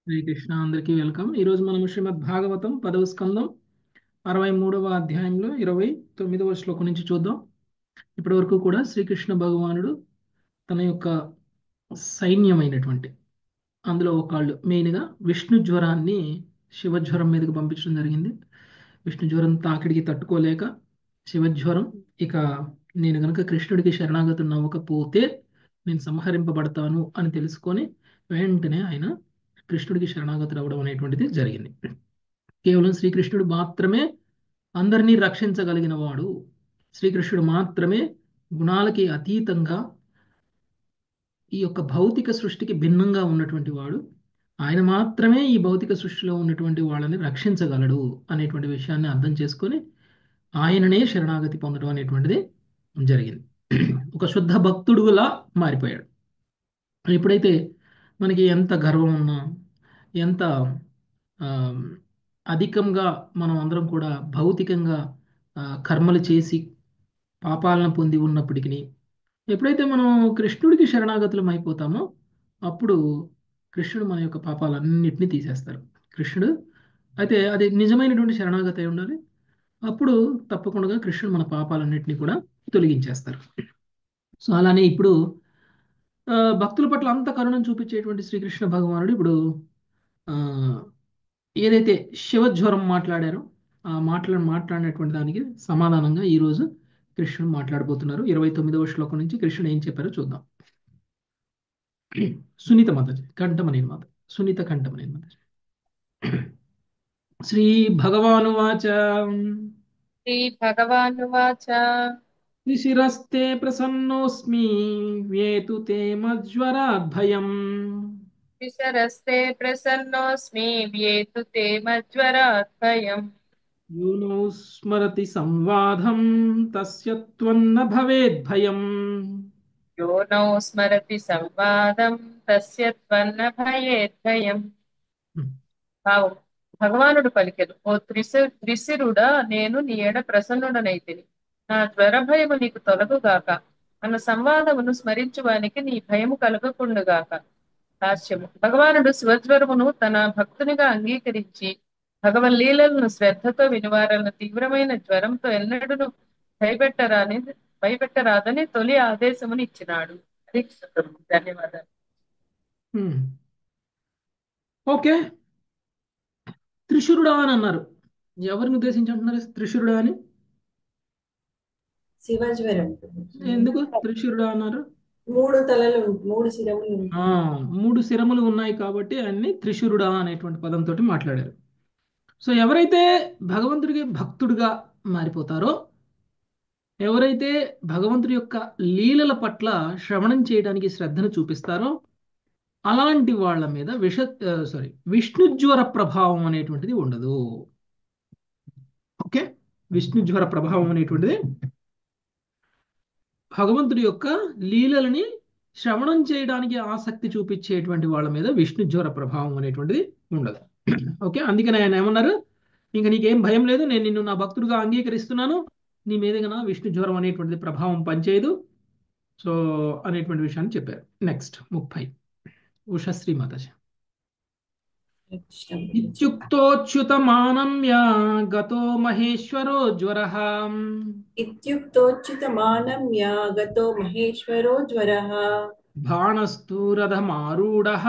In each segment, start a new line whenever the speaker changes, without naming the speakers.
శ్రీకృష్ణ అందరికీ వెల్కమ్. ఈరోజు మనం శ్రీమద్ భాగవతం 10వ స్కందం 63వ అధ్యాయంలో 29వ శ్లోకం నుంచి చూద్దాం. ఇప్పటి వరకు కూడా శ్రీకృష్ణ భగవానుడు తన యొక్క సైన్యమైనటువంటి అందులో ఒకళ్ళు మెయిన్గా విష్ణు జ్వరాన్ని శివజ్వరం మీదకి పంపించడం జరిగింది. విష్ణు జ్వరం తాకిడికి తట్టుకోలేక శివజ్వరం ఇక నేను గనక కృష్ణుడికి శరణాగతుని అవ్వకపోతే నేను సంహరింపబడతాను అని తెలుసుకొని వెంటనే ఆయన కృష్ణుడికి శరణాగతుడు అవ్వడం అనేటువంటిది జరిగింది. కేవలం శ్రీకృష్ణుడు మాత్రమే అందరినీ రక్షించగలిగిన వాడు. శ్రీకృష్ణుడు మాత్రమే గుణాలకి అతీతంగా ఈ యొక్క భౌతిక సృష్టికి భిన్నంగా ఉన్నటువంటి వాడు. ఆయన మాత్రమే ఈ భౌతిక సృష్టిలో ఉన్నటువంటి వాళ్ళని రక్షించగలడు అనేటువంటి విషయాన్ని అర్థం చేసుకొని ఆయననే శరణాగతి పొందడం అనేటువంటిది జరిగింది. ఒక శుద్ధ భక్తుడులా మారిపోయాడు. ఎప్పుడైతే మనకి ఎంత గర్వం ఉన్నా, ఎంత ఆ, అధికంగా మనం అందరం కూడా భౌతికంగా కర్మలు చేసి పాపాలను పొంది ఉన్నప్పటికీ ఎప్పుడైతే మనం కృష్ణుడికి శరణాగతులం అయిపోతామో అప్పుడు కృష్ణుడు మన యొక్క పాపాలన్నింటినీ తీసేస్తారు. కృష్ణుడు అయితే అది నిజమైనటువంటి శరణాగతి అయి ఉండాలి. అప్పుడు తప్పకుండా కృష్ణుడు మన పాపాలన్నింటినీ కూడా తొలగించేస్తారు. సో అలానే ఇప్పుడు భక్తుల పట్ల అంత కరుణను చూపించేటువంటి శ్రీకృష్ణ భగవానుడు ఇప్పుడు ఆ, ఏదైతే శివజ్వరం మాట్లాడారో ఆ మాట్లాడినటువంటి దానికి సమాధానంగా ఈరోజు కృష్ణుడు మాట్లాడబోతున్నారు. 29వ శ్లోకం నుంచి కృష్ణుడు ఏం చెప్పారో చూద్దాం. సునీత మాతాజీ కంఠమనేని మాత సునీత కంఠమనేని మాతాజీ. శ్రీ భగవానువాచ
श्रीभगवानुवाच
త్రిశిరస్తే ప్రసన్నోస్మి వేతు తే మజ్వరాద్భయం
विसरस्ते प्रसन्नोऽस्मि व्येतु ते मज्वराद्भयम्
యూనో స్మరతి సంవాదం తస్య త్వన్న భవేద్భయం.
यो नौ स्मरति संवादं तस्य त्वन्न भयेद्भयम् భావం భగవానుడు పలికెను, ఓ త్రిశిరుడా, నేను నీ ఎడ ప్రసన్నుడనైతిని. నా జ్వర భయము నీకు తొలగుగాక. మన సంవాదమును స్మరించువానికి నీ భయము కలగకుండుగాక. హాస్యము. భగవానుడు శివజ్వరమును తన భక్తునిగా అంగీకరించి భగవల్లీలలను శ్రద్ధతో వినివారన్న తీవ్రమైన జ్వరంతో ఎన్నడూను భయపెట్టరాని భయపెట్టరాదని తొలి ఆదేశమును ఇచ్చినాడు. అది ధన్యవాదాలు.
ఓకే, త్రిశూరుడా అని అన్నారు. ఎవరిని ఉద్దేశించి అంటున్నారు త్రిశూరుడా అని?
శివజ్వరం.
ఎందుకు త్రిశూరుడా అన్నారు?
3 తలలు, 3 శిరములు
ఆ, 3 శిరములు ఉన్నాయి కాబట్టి ఆయన్ని త్రిశూరుడా అనేటువంటి పదంతో మాట్లాడారు. సో ఎవరైతే భగవంతుడికి భక్తుడిగా మారిపోతారో, ఎవరైతే భగవంతుడి యొక్క లీలల పట్ల శ్రవణం చేయడానికి శ్రద్ధను చూపిస్తారో అలాంటి వాళ్ళ మీద విష్ణుజ్వర ప్రభావం అనేటువంటిది ఉండదు. ఓకే, విష్ణుజ్వర ప్రభావం అనేటువంటిది భగవంతుడి యొక్క లీలలని శ్రవణం చేయడానికి ఆసక్తి చూపించేటువంటి వాళ్ళ మీద విష్ణుజ్వర ప్రభావం అనేటువంటిది ఉండదు. ఓకే, అందుకని ఆయన ఏమన్నారు, ఇంకా నీకేం భయం లేదు, నేను నిన్ను నా భక్తుడిగా అంగీకరిస్తున్నాను, నీ మీద విష్ణు జ్వరం అనేటువంటిది ప్రభావం పనిచేయదు సో అనేటువంటి విషయాన్ని చెప్పారు. నెక్స్ట్ 30 ఉషశ్రీ మాతాజీ. ఇత్యుక్తోచ్యుతమానమ్య గతో మహేశ్వరో జ్వరః
ఇత్యుక్తోచ్యుతమానమ్య గతో మహేశ్వరో జ్వరః
బాణస్తు రథమారూఢః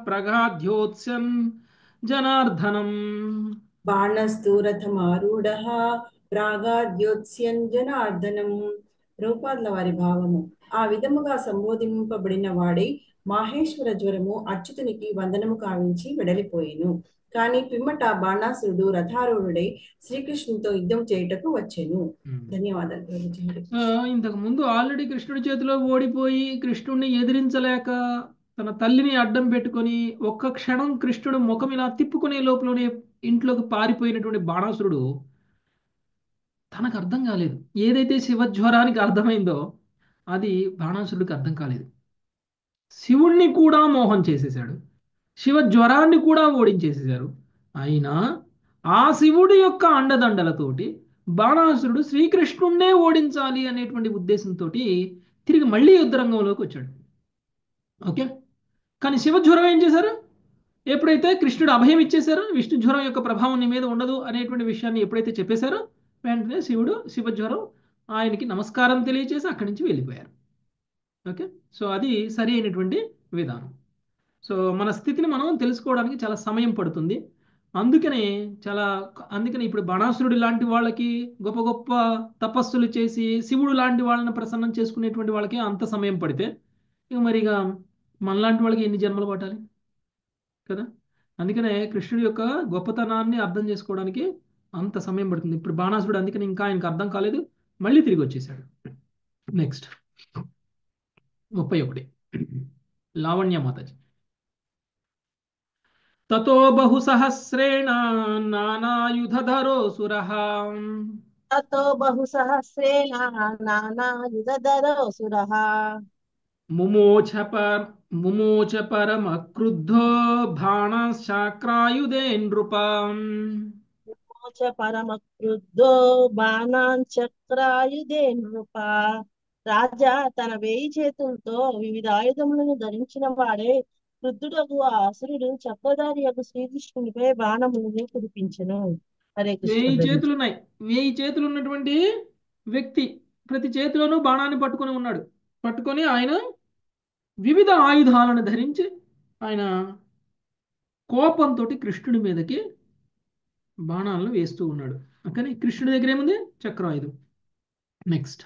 ప్రగాధ్యోత్స్యన్ జనార్దనం.
బాణస్తు రథమారూఢః ప్రాగాద్యోత్స్యన్ జనార్దనం. రూపాద్ల వారి భావము. ఆ విధముగా సంబోధింపబడిన వాడై మాహేశ్వర జ్వరము అచ్యుతునికి వందనము కావించి వెడలిపోయెను. కానీ పిమ్మట బాణాసురుడు రథారూఢుడై శ్రీకృష్ణునితో యుద్ధం చేయుటకు వచ్చెను. ధన్యవాదాలు ప్రభుజీ.
ఇంతకు ముందు ఆల్రెడీ కృష్ణుడి చేతిలో ఓడిపోయి కృష్ణుడిని ఎదిరించలేక తన తల్లిని అడ్డం పెట్టుకొని ఒక్క క్షణం కృష్ణుడు ముఖం ఇలా తిప్పుకునే లోపలనే ఇంట్లోకి పారిపోయినటువంటి బాణాసురుడు తనకు అర్థం కాలేదు. ఏదైతే శివజ్వరానికి అర్థమైందో అది బాణాసురుడికి అర్థం కాలేదు. శివుణ్ణి కూడా మోహం చేసేసాడు, శివజ్వరాన్ని కూడా ఓడించేసేశారు. అయినా ఆ శివుడి యొక్క అండదండలతోటి బాణాసురుడు శ్రీకృష్ణుణ్ణే ఓడించాలి అనేటువంటి ఉద్దేశంతో తిరిగి మళ్ళీ యుద్ధరంగంలోకి వచ్చాడు. ఓకే, కానీ శివజ్వరం ఏం చేశారు, ఎప్పుడైతే కృష్ణుడు అభయం ఇచ్చేశారో, విష్ణు జ్వరం యొక్క ప్రభావం నీ మీద ఉండదు అనేటువంటి విషయాన్ని ఎప్పుడైతే చెప్పేశారో, వెంటనే శివజ్వరం ఆయనకి నమస్కారం తెలియచేసి అక్కడి నుంచి వెళ్ళిపోయారు. ఓకే, సో అది సరి అయినటువంటి విధానం. సో మన స్థితిని మనం తెలుసుకోవడానికి చాలా సమయం పడుతుంది. అందుకని ఇప్పుడు బాణాసురుడు లాంటి వాళ్ళకి, గొప్ప గొప్ప తపస్సులు చేసి శివుడు లాంటి వాళ్ళని ప్రసన్నం చేసుకునేటువంటి వాళ్ళకి అంత సమయం పడితే, ఇక మనలాంటి వాళ్ళకి ఎన్ని జన్మలు పట్టాలి కదా. అందుకనే కృష్ణుడి యొక్క గొప్పతనాన్ని అర్థం చేసుకోవడానికి అంత సమయం పడుతుంది. ఇప్పుడు బాణాసురుడు అందుకని ఇంకా ఆయనకు అర్థం కాలేదు, మళ్ళీ తిరిగి వచ్చేసాడు. నెక్స్ట్ 31 లావణ్య మాతాజీ. తతో బహుసహస్రేణ నానాయుధధరోసురః
తతో బహుసహస్రేణ నానాయుధధరోసురః
ముమోచ పరమక్రుద్ధో బాణశాక్రాయుధే నృపాం
మోచ పరమక్రుద్ధో బాణాంచక్రాయుధే నృప. రాజా తన 1000 చేతులతో వివిధ ఆయుధములను ధరించిన వాడే క్రుద్ధుడగు ఆ అసురుడు చక్రధారి యొక్క శ్రీకృష్ణునిపై బాణములను కురిపించెను. హరే కృష్ణ
1000
ప్రభుజీ.
చేతులు ఉన్నాయి. 1000 చేతులు ఉన్నటువంటి వ్యక్తి ప్రతి చేతిలోనూ బాణాన్ని పట్టుకొని ఆయన వివిధ ఆయుధాలను ధరించి ఆయన కోపంతో కృష్ణుడి మీదకి బాణాలను వేస్తూ ఉన్నాడు. కానీ కృష్ణుడి దగ్గర ఏముంది? చక్రాయుధం. నెక్స్ట్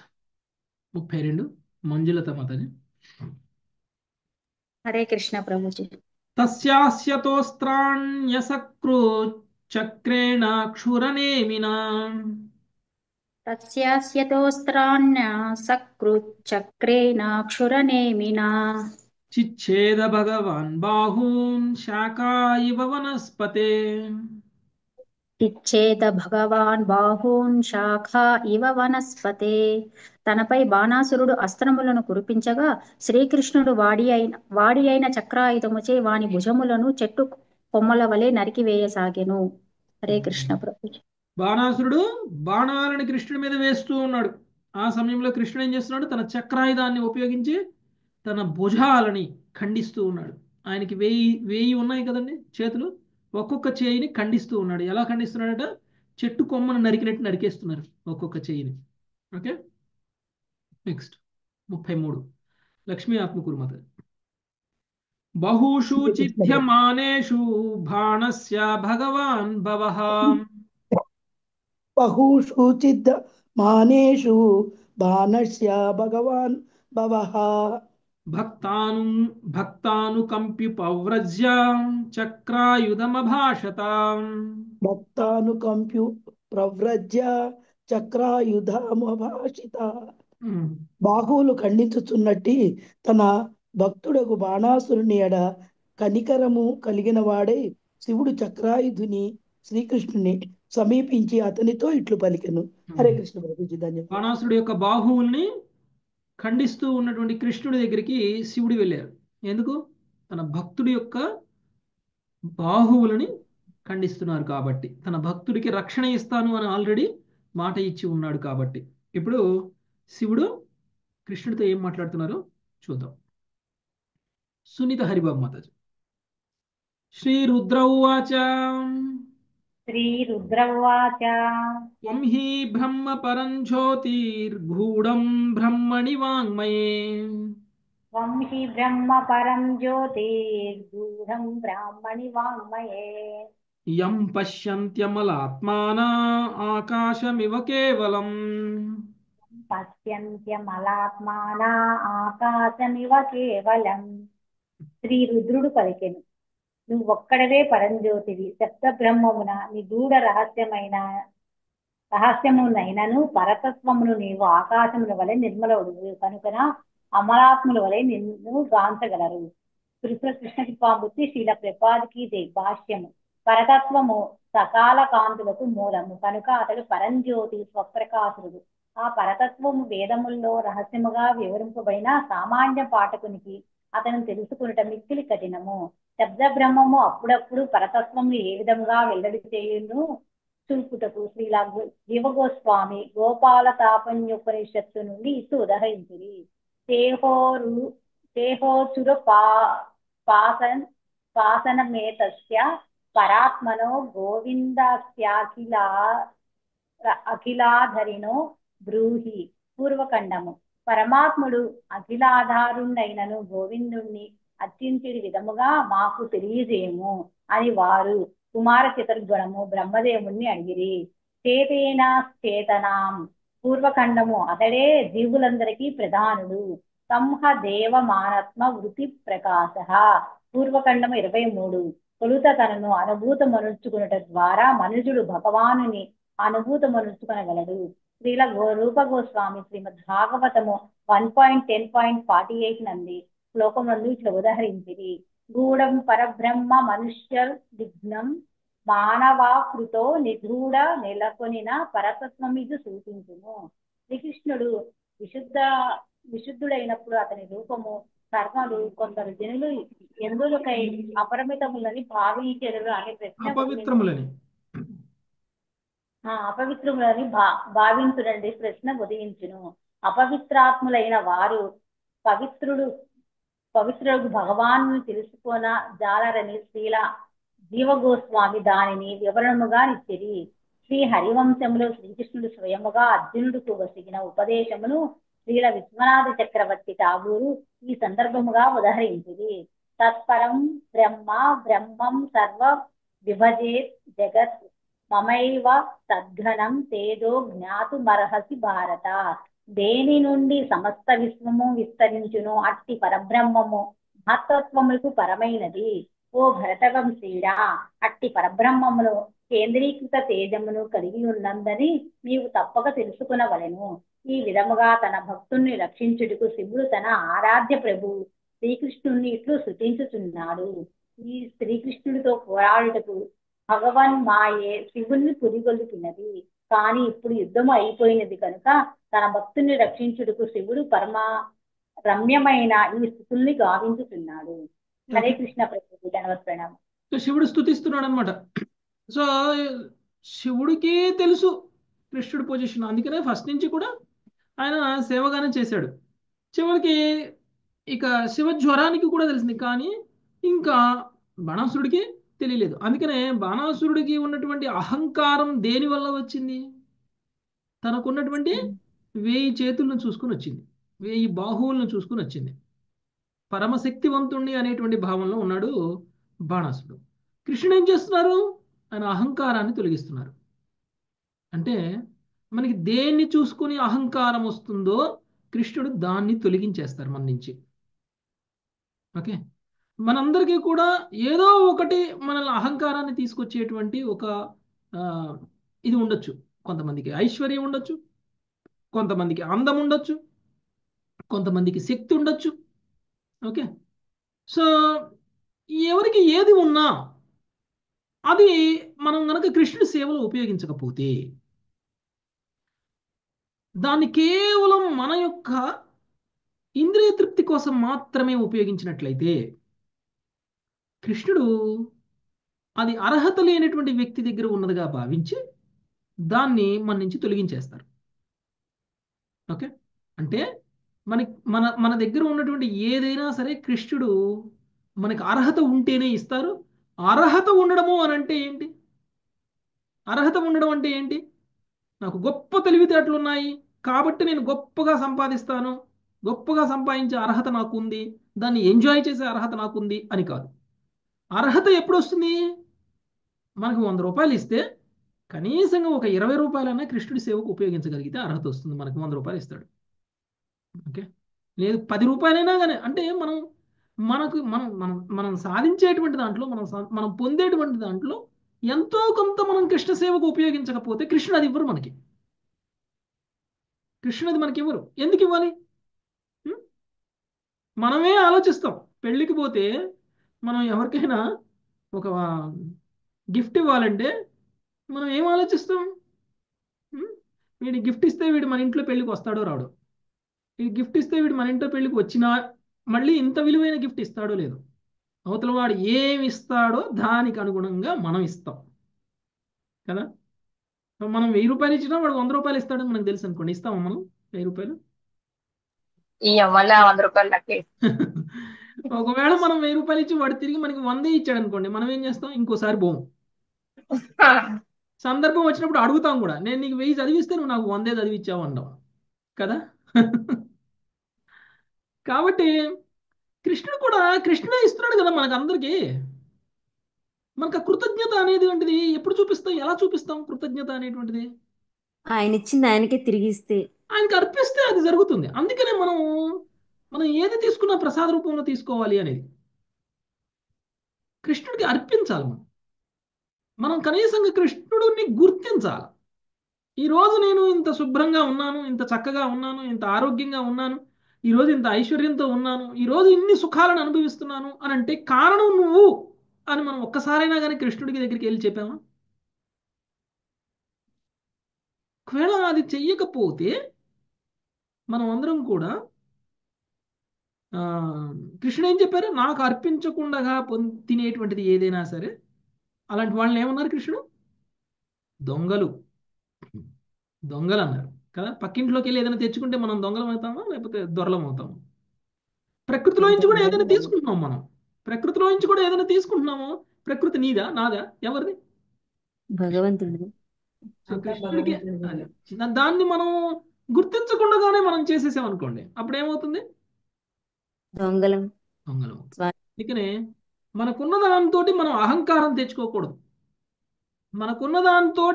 32 మంజులత మాతని.
హరే కృష్ణ ప్రభుజీ.
తస్యాస్యతోస్త్రాణ్యసక్రో చక్రేణ క్షురనేమినా
తస్యాస్యతోస్త్రాణ్య సకృచ్చక్రేణ క్షురనేమినా
చిచ్ఛేద భగవాన్ బాహూన్ శాఖా ఇవ వనస్పతే.
ఇచ్చేద భగవాన్ బాహూన్ శాఖా ఇవ వనస్పతే. తనపై బాణాసురుడు అస్త్రములను కురిపించగా శ్రీకృష్ణుడు వాడి అయిన చక్రాయుధముచే వాని భుజములను చెట్టు కొమ్మల వలె నరికివేయసాగెను. హరే కృష్ణ ప్రభుజీ.
బాణాసురుడు బాణాలను కృష్ణుడి మీద వేస్తూ ఉన్నాడు. ఆ సమయంలో కృష్ణుడు ఏం చేస్తున్నాడు? తన చక్రాయుధాన్ని ఉపయోగించి తన భుజాలని ఖండిస్తూ ఉన్నాడు. ఆయనకి 1000 ఉన్నాయి కదండి చేతులు, ఒక్కొక్క చేయిని ఖండిస్తూ ఉన్నాడు. ఎలా ఖండిస్తున్నాడట? చెట్టు కొమ్మను నరికినట్టు నరికేస్తున్నారు ఒక్కొక్క చేయిని. ఓకే, నెక్స్ట్ 33 లక్ష్మీ ఆత్మకూరుమాత. బహుషు చిధ్యమానేషు బాణస్య భగవాన్ భవః
బహుషు చిద్యమానేషు బాణస్య భగవాన్ భవః
భక్తానుకంపి పవ్రజ్య చక్రాయుధమభాషత.
భక్తానుకంప్యు ప్రవ్రజ్య చక్రాయుధమభాషిత. బాహువులు ఖండించుచున్నట్టి తన భక్తుడకు బాణాసురుని ఎడ కనికరము కలిగిన వాడై శివుడు చక్రాయుధుని శ్రీకృష్ణుని సమీపించి అతనితో ఇట్లు పలికెను. హరే కృష్ణ ప్రభుజీ. ధన్యవాదాలు.
బాణాసురుడు యొక్క బాహువుల్ని ఖండిస్తూ ఉన్నటువంటి కృష్ణుడి దగ్గరికి శివుడు వెళ్ళారు. ఎందుకు? తన భక్తుడి యొక్క బాహువులని ఖండిస్తున్నారు కాబట్టి, తన భక్తుడికి రక్షణ ఇస్తాను అని ఆల్రెడీ మాట ఇచ్చి ఉన్నాడు కాబట్టి. ఇప్పుడు శివుడు కృష్ణుడితో ఏం మాట్లాడుతున్నారో చూద్దాం. సునీత హరిబాబు మాతాజీ. శ్రీ రుద్ర ఉవాచ.
శ్రీరుద్రవాచ.
త్వం హి బ్రహ్మ పరం జ్యోతిర్గూఢం బ్రహ్మణి వాంగ్మయే.
త్వం హి బ్రహ్మ పరం జ్యోతిర్గూఢం బ్రాహ్మణి వాంగ్మయే.
యం పశ్యంత్యమలాత్మానా ఆకాశమివ కేవలం.
పశ్యంత్యమలాత్మానా ఆకాశమివ కేవలం. శ్రీ రుద్రుడు పలికెను, నువ్వు ఒక్కడవే పరంజ్యోతివి. సప్త బ్రహ్మమున నిగూఢ రహస్యమునైనను పరతత్వమును నీవు ఆకాశముల వలె నిర్మలవుడు కనుకన అమలాత్ముల వలె నిన్ను గాంచగలరు. కృష్ణ కృపామూర్తి శ్రీల ప్రపాదికి భాష్యము. పరతత్వము సకాల కాంతులకు మూలము కనుక అతడు పరంజ్యోతి స్వప్రకాశుడు. ఆ పరతత్వము వేదముల్లో రహస్యముగా వివరింపబడిన సామాన్య పాఠకునికి అతను తెలుసుకునుట మిక్కిలి కఠినము. శబ్ద బ్రహ్మము అప్పుడప్పుడు పరతత్వము ఏ విధంగా వెల్లడి చేయును చూపుటకు శ్రీలా జీవగోస్వామి గోపాల తాపన్యోపనిషత్తు నుండి ఇటు ఉదహరించిరి. తేహోచుర పాసన్ శాసనమేతస్య పరాత్మనో అఖిలాధరినో బ్రూహి. పూర్వఖండము. పరమాత్ముడు అఖిలాధారుండైనను గోవిందుణ్ణి అర్చించడి విధముగా మాకు తెలియజేయము అని వారు కుమార చతుర్గుణము బ్రహ్మదేవుణ్ణి అడిగిరి. చేతేనాశ్చేతనాం. పూర్వఖండము. అతడే జీవులందరికీ ప్రధానుడు. సంహ దేవమానత్మ వృత్తి ప్రకాశ. పూర్వఖండము 23. తొలుత తనను అనుభూతమనుచుకునుట ద్వారా మనుజుడు భగవానుని అనుభూతమనుచుకొనగలడు. శ్రీల రూప గోస్వామి శ్రీమద్ భాగవతము 1.10.48 నంది శ్లోకమునందు ఇట్లా ఉదహరించిరి. గూఢం పరబ్రహ్మ మనుష్య విఘ్నం మానవాకృతో నిగూఢ నెలకొనిన పరతత్వం ఇది సూచించును. శ్రీకృష్ణుడు విశుద్ధుడైనప్పుడు అతని రూపము కర్మలు కొందరు జనులు ఎందులకై అపరిమితములని భావించెదరు అనే ప్రశ్న అపవిత్రములని భావించుడండి ప్రశ్న ఉదయించును. అపవిత్రాత్ములైన వారు పవిత్రుడు భగవాను తెలుసుకొన జాలరని శ్రీల జీవగోస్వామి దానిని వివరణముగా నిచ్చిరి. శ్రీ హరివంశంలో శ్రీకృష్ణుడు స్వయముగా అర్జునుడికి వసిగిన ఉపదేశమును శ్రీల విశ్వనాథ చక్రవర్తి ఠాగూరు ఈ సందర్భముగా ఉదహరించిరి. తత్పరం బ్రహ్మం సర్వ విభజేత్ జగత్ మమైవ తద్ఘనం తేజో జ్ఞాతుమర్హసి భారత. దేని నుండి సమస్త విశ్వము విస్తరించును అట్టి పరబ్రహ్మము మహత్తత్వములకు పరమైనది. ఓ భరతవంశీడా, అట్టి పరబ్రహ్మమును కేంద్రీకృత తేజమును కలిగి ఉన్నందని నీవు తప్పక తెలుసుకునవలెను. ఈ విధముగా తన భక్తుణ్ణి రక్షించుటకు శివుడు తన ఆరాధ్య ప్రభు శ్రీకృష్ణుణ్ణి ఇట్లు స్తుతించుచున్నాడు. ఈ శ్రీకృష్ణుడితో పోరాడుటకు భగవన్ మాయే శివుణ్ణి పురిగొల్పినది. కానీ ఇప్పుడు యుద్ధము అయిపోయినది కనుక తన భక్తుని రక్షించుటకు శివుడు పరమ రమ్యమైన ఈ స్థుతుల్ని గావించుతున్నాడు. హరే కృష్ణ ప్రభు ధన్యవాద ప్రణామం.
శివుడు స్తుతిస్తున్నాడు అనమాట. సో శివుడికి తెలుసు కృష్ణుడి పొజిషన్, అందుకనే ఫస్ట్ నుంచి కూడా ఆయన సేవగానే చేశాడు. చివరికి ఇక శివజ్వరానికి కూడా తెలిసింది, కానీ ఇంకా బాణాసురుడికి తెలియలేదు. అందుకనే బాణాసురుడికి ఉన్నటువంటి అహంకారం దేని వల్ల వచ్చింది? తనకున్నటువంటి 1000 చేతులను చూసుకుని వచ్చింది, 1000 బాహువులను చూసుకుని వచ్చింది. పరమశక్తివంతుణ్ణి అనేటువంటి భావంలో ఉన్నాడు బాణాసురుడు. కృష్ణుడు ఏం చేస్తున్నారు? ఆయన అహంకారాన్ని తొలగిస్తున్నారు. అంటే మనకి దేన్ని చూసుకుని అహంకారం వస్తుందో కృష్ణుడు దాన్ని తొలగించేస్తారు మన నుంచి. ఓకే, మనందరికీ కూడా ఏదో ఒకటి మనల్ని అహంకారాన్ని తీసుకొచ్చేటువంటి ఒక ఇది ఉండొచ్చు. కొంతమందికి ఐశ్వర్యం ఉండొచ్చు, కొంతమందికి అందం ఉండొచ్చు, కొంతమందికి శక్తి ఉండొచ్చు. ఓకే, సో ఎవరికి ఏది ఉన్నా అది మనం గనక కృష్ణుడి సేవలో ఉపయోగించకపోతే, దాన్ని కేవలం మన యొక్క ఇంద్రియ తృప్తి కోసం మాత్రమే ఉపయోగించినట్లయితే కృష్ణుడు అది అర్హత లేనటువంటి వ్యక్తి దగ్గర ఉన్నదిగా భావించి దాన్ని మన నుంచి తొలగించేస్తారు. ఓకే, అంటే మన దగ్గర ఉన్నటువంటి ఏదైనా సరే కృష్ణుడు మనకి అర్హత ఉంటేనే ఇస్తారు. అర్హత ఉండడము అని అంటే ఏంటి? అర్హత ఉండడం అంటే ఏంటి? నాకు గొప్ప తెలివితేటలు ఉన్నాయి కాబట్టి నేను గొప్పగా సంపాదిస్తాను, గొప్పగా సంపాదించే అర్హత నాకు ఉంది, దాన్ని ఎంజాయ్ చేసే అర్హత నాకు ఉంది అని కాదు. అర్హత ఎప్పుడు వస్తుంది? మనకు 100 రూపాయలు ఇస్తే కనీసంగా ఒక 20 రూపాయలైనా కృష్ణుడి సేవకు ఉపయోగించగలిగితే అర్హత వస్తుంది. మనకు 100 రూపాయలు ఇస్తాడు. ఓకే, లేదు 10 రూపాయలైనా కానీ, అంటే మనం సాధించేటువంటి దాంట్లో, మనం పొందేటువంటి దాంట్లో ఎంతో కొంత మనం కృష్ణ సేవకు ఉపయోగించకపోతే కృష్ణుడు అది ఇవ్వరు మనకి. కృష్ణుడు మనకి ఇవ్వరు. ఎందుకు ఇవ్వాలి? మనమే ఆలోచిస్తాం. పెళ్ళికి పోతే మనం ఎవరికైనా ఒక గిఫ్ట్ ఇవ్వాలంటే మనం ఏం ఆలోచిస్తాం? వీడి గిఫ్ట్ ఇస్తే వీడు మన ఇంట్లో పెళ్ళికి వస్తాడో రాడో, ఈ గిఫ్ట్ ఇస్తే వీడు మన ఇంట్లో పెళ్ళికి వచ్చినా మళ్ళీ ఇంత విలువైన గిఫ్ట్ ఇస్తాడో లేదో, అవతల వాడు ఏమి ఇస్తాడో దానికి అనుగుణంగా మనం ఇస్తాం కదా. మనం 1000 రూపాయలు ఇచ్చినా వాడు 100 రూపాయలు ఇస్తాడని మనకు తెలుసు అనుకోండి, ఇస్తామా మనం 1000 రూపాయలు?
మళ్ళీ 100 రూపాయలు
ఒకవేళ మనం 1000 రూపాయలు ఇచ్చి వాడు తిరిగి మనకి 100 ఇచ్చాడు అనుకోండి, మనం ఏం చేస్తాం? ఇంకోసారి పోం. సందర్భం వచ్చినప్పుడు అడుగుతాం కూడా, నేను నీకు 1000 చదివిస్తే నువ్వు నాకు 100 చదివిచ్చావు అంటాం కదా. కాబట్టి కృష్ణుడు కూడా కృష్ణుడే ఇస్తున్నాడు కదా మనకు అందరికీ. మనకు ఆ కృతజ్ఞత అనేటువంటిది ఎప్పుడు చూపిస్తాం, ఎలా చూపిస్తాం కృతజ్ఞత అనేటువంటిది?
ఆయన ఇచ్చింది ఆయనకే తిరిగిస్తే.
ఆయనకి అర్పిస్తే అది జరుగుతుంది. అందుకనే మనం ఏది తీసుకున్నా ప్రసాద రూపంలో తీసుకోవాలి అనేది. కృష్ణుడికి అర్పించాలి. మనం కనీసంగా కృష్ణుడిని గుర్తించాలి. ఈరోజు నేను ఇంత శుభ్రంగా ఉన్నాను, ఇంత చక్కగా ఉన్నాను, ఇంత ఆరోగ్యంగా ఉన్నాను, ఈరోజు ఇంత ఐశ్వర్యంతో ఉన్నాను, ఈరోజు ఇన్ని సుఖాలను అనుభవిస్తున్నాను అని అంటే కారణం నువ్వు అని మనం ఒక్కసారైనా కానీ కృష్ణుడికి దగ్గరికి వెళ్ళి చెప్పామా? ఒకవేళ అది చెయ్యకపోతే మనం అందరం కూడా కృష్ణుడు ఏం చెప్పారు? నాకు అర్పించకుండా తినేటువంటిది ఏదైనా సరే, అలాంటి వాళ్ళని ఏమన్నారు కృష్ణుడు? దొంగలు అన్నారు కదా. పక్కింట్లోకి వెళ్ళి ఏదైనా తెచ్చుకుంటే మనం దొంగలం అవుతామా, లేకపోతే దొరలం అవుతాము? ప్రకృతిలో నుంచి కూడా ఏదైనా తీసుకుంటున్నాం మనం. ప్రకృతిలో నుంచి కూడా ఏదైనా తీసుకుంటున్నాము. ప్రకృతి నీదా, నాదా, ఎవరిది?
భగవంతుడు.
కృష్ణుడికి దాన్ని మనం గుర్తించకుండానే మనం చేసేసాం అనుకోండి, అప్పుడు ఏమవుతుంది?
దొంగలం.
అందుకనే మనకున్న దాంతో మనం అహంకారం తెచ్చుకోకూడదు. మనకున్న దాంతో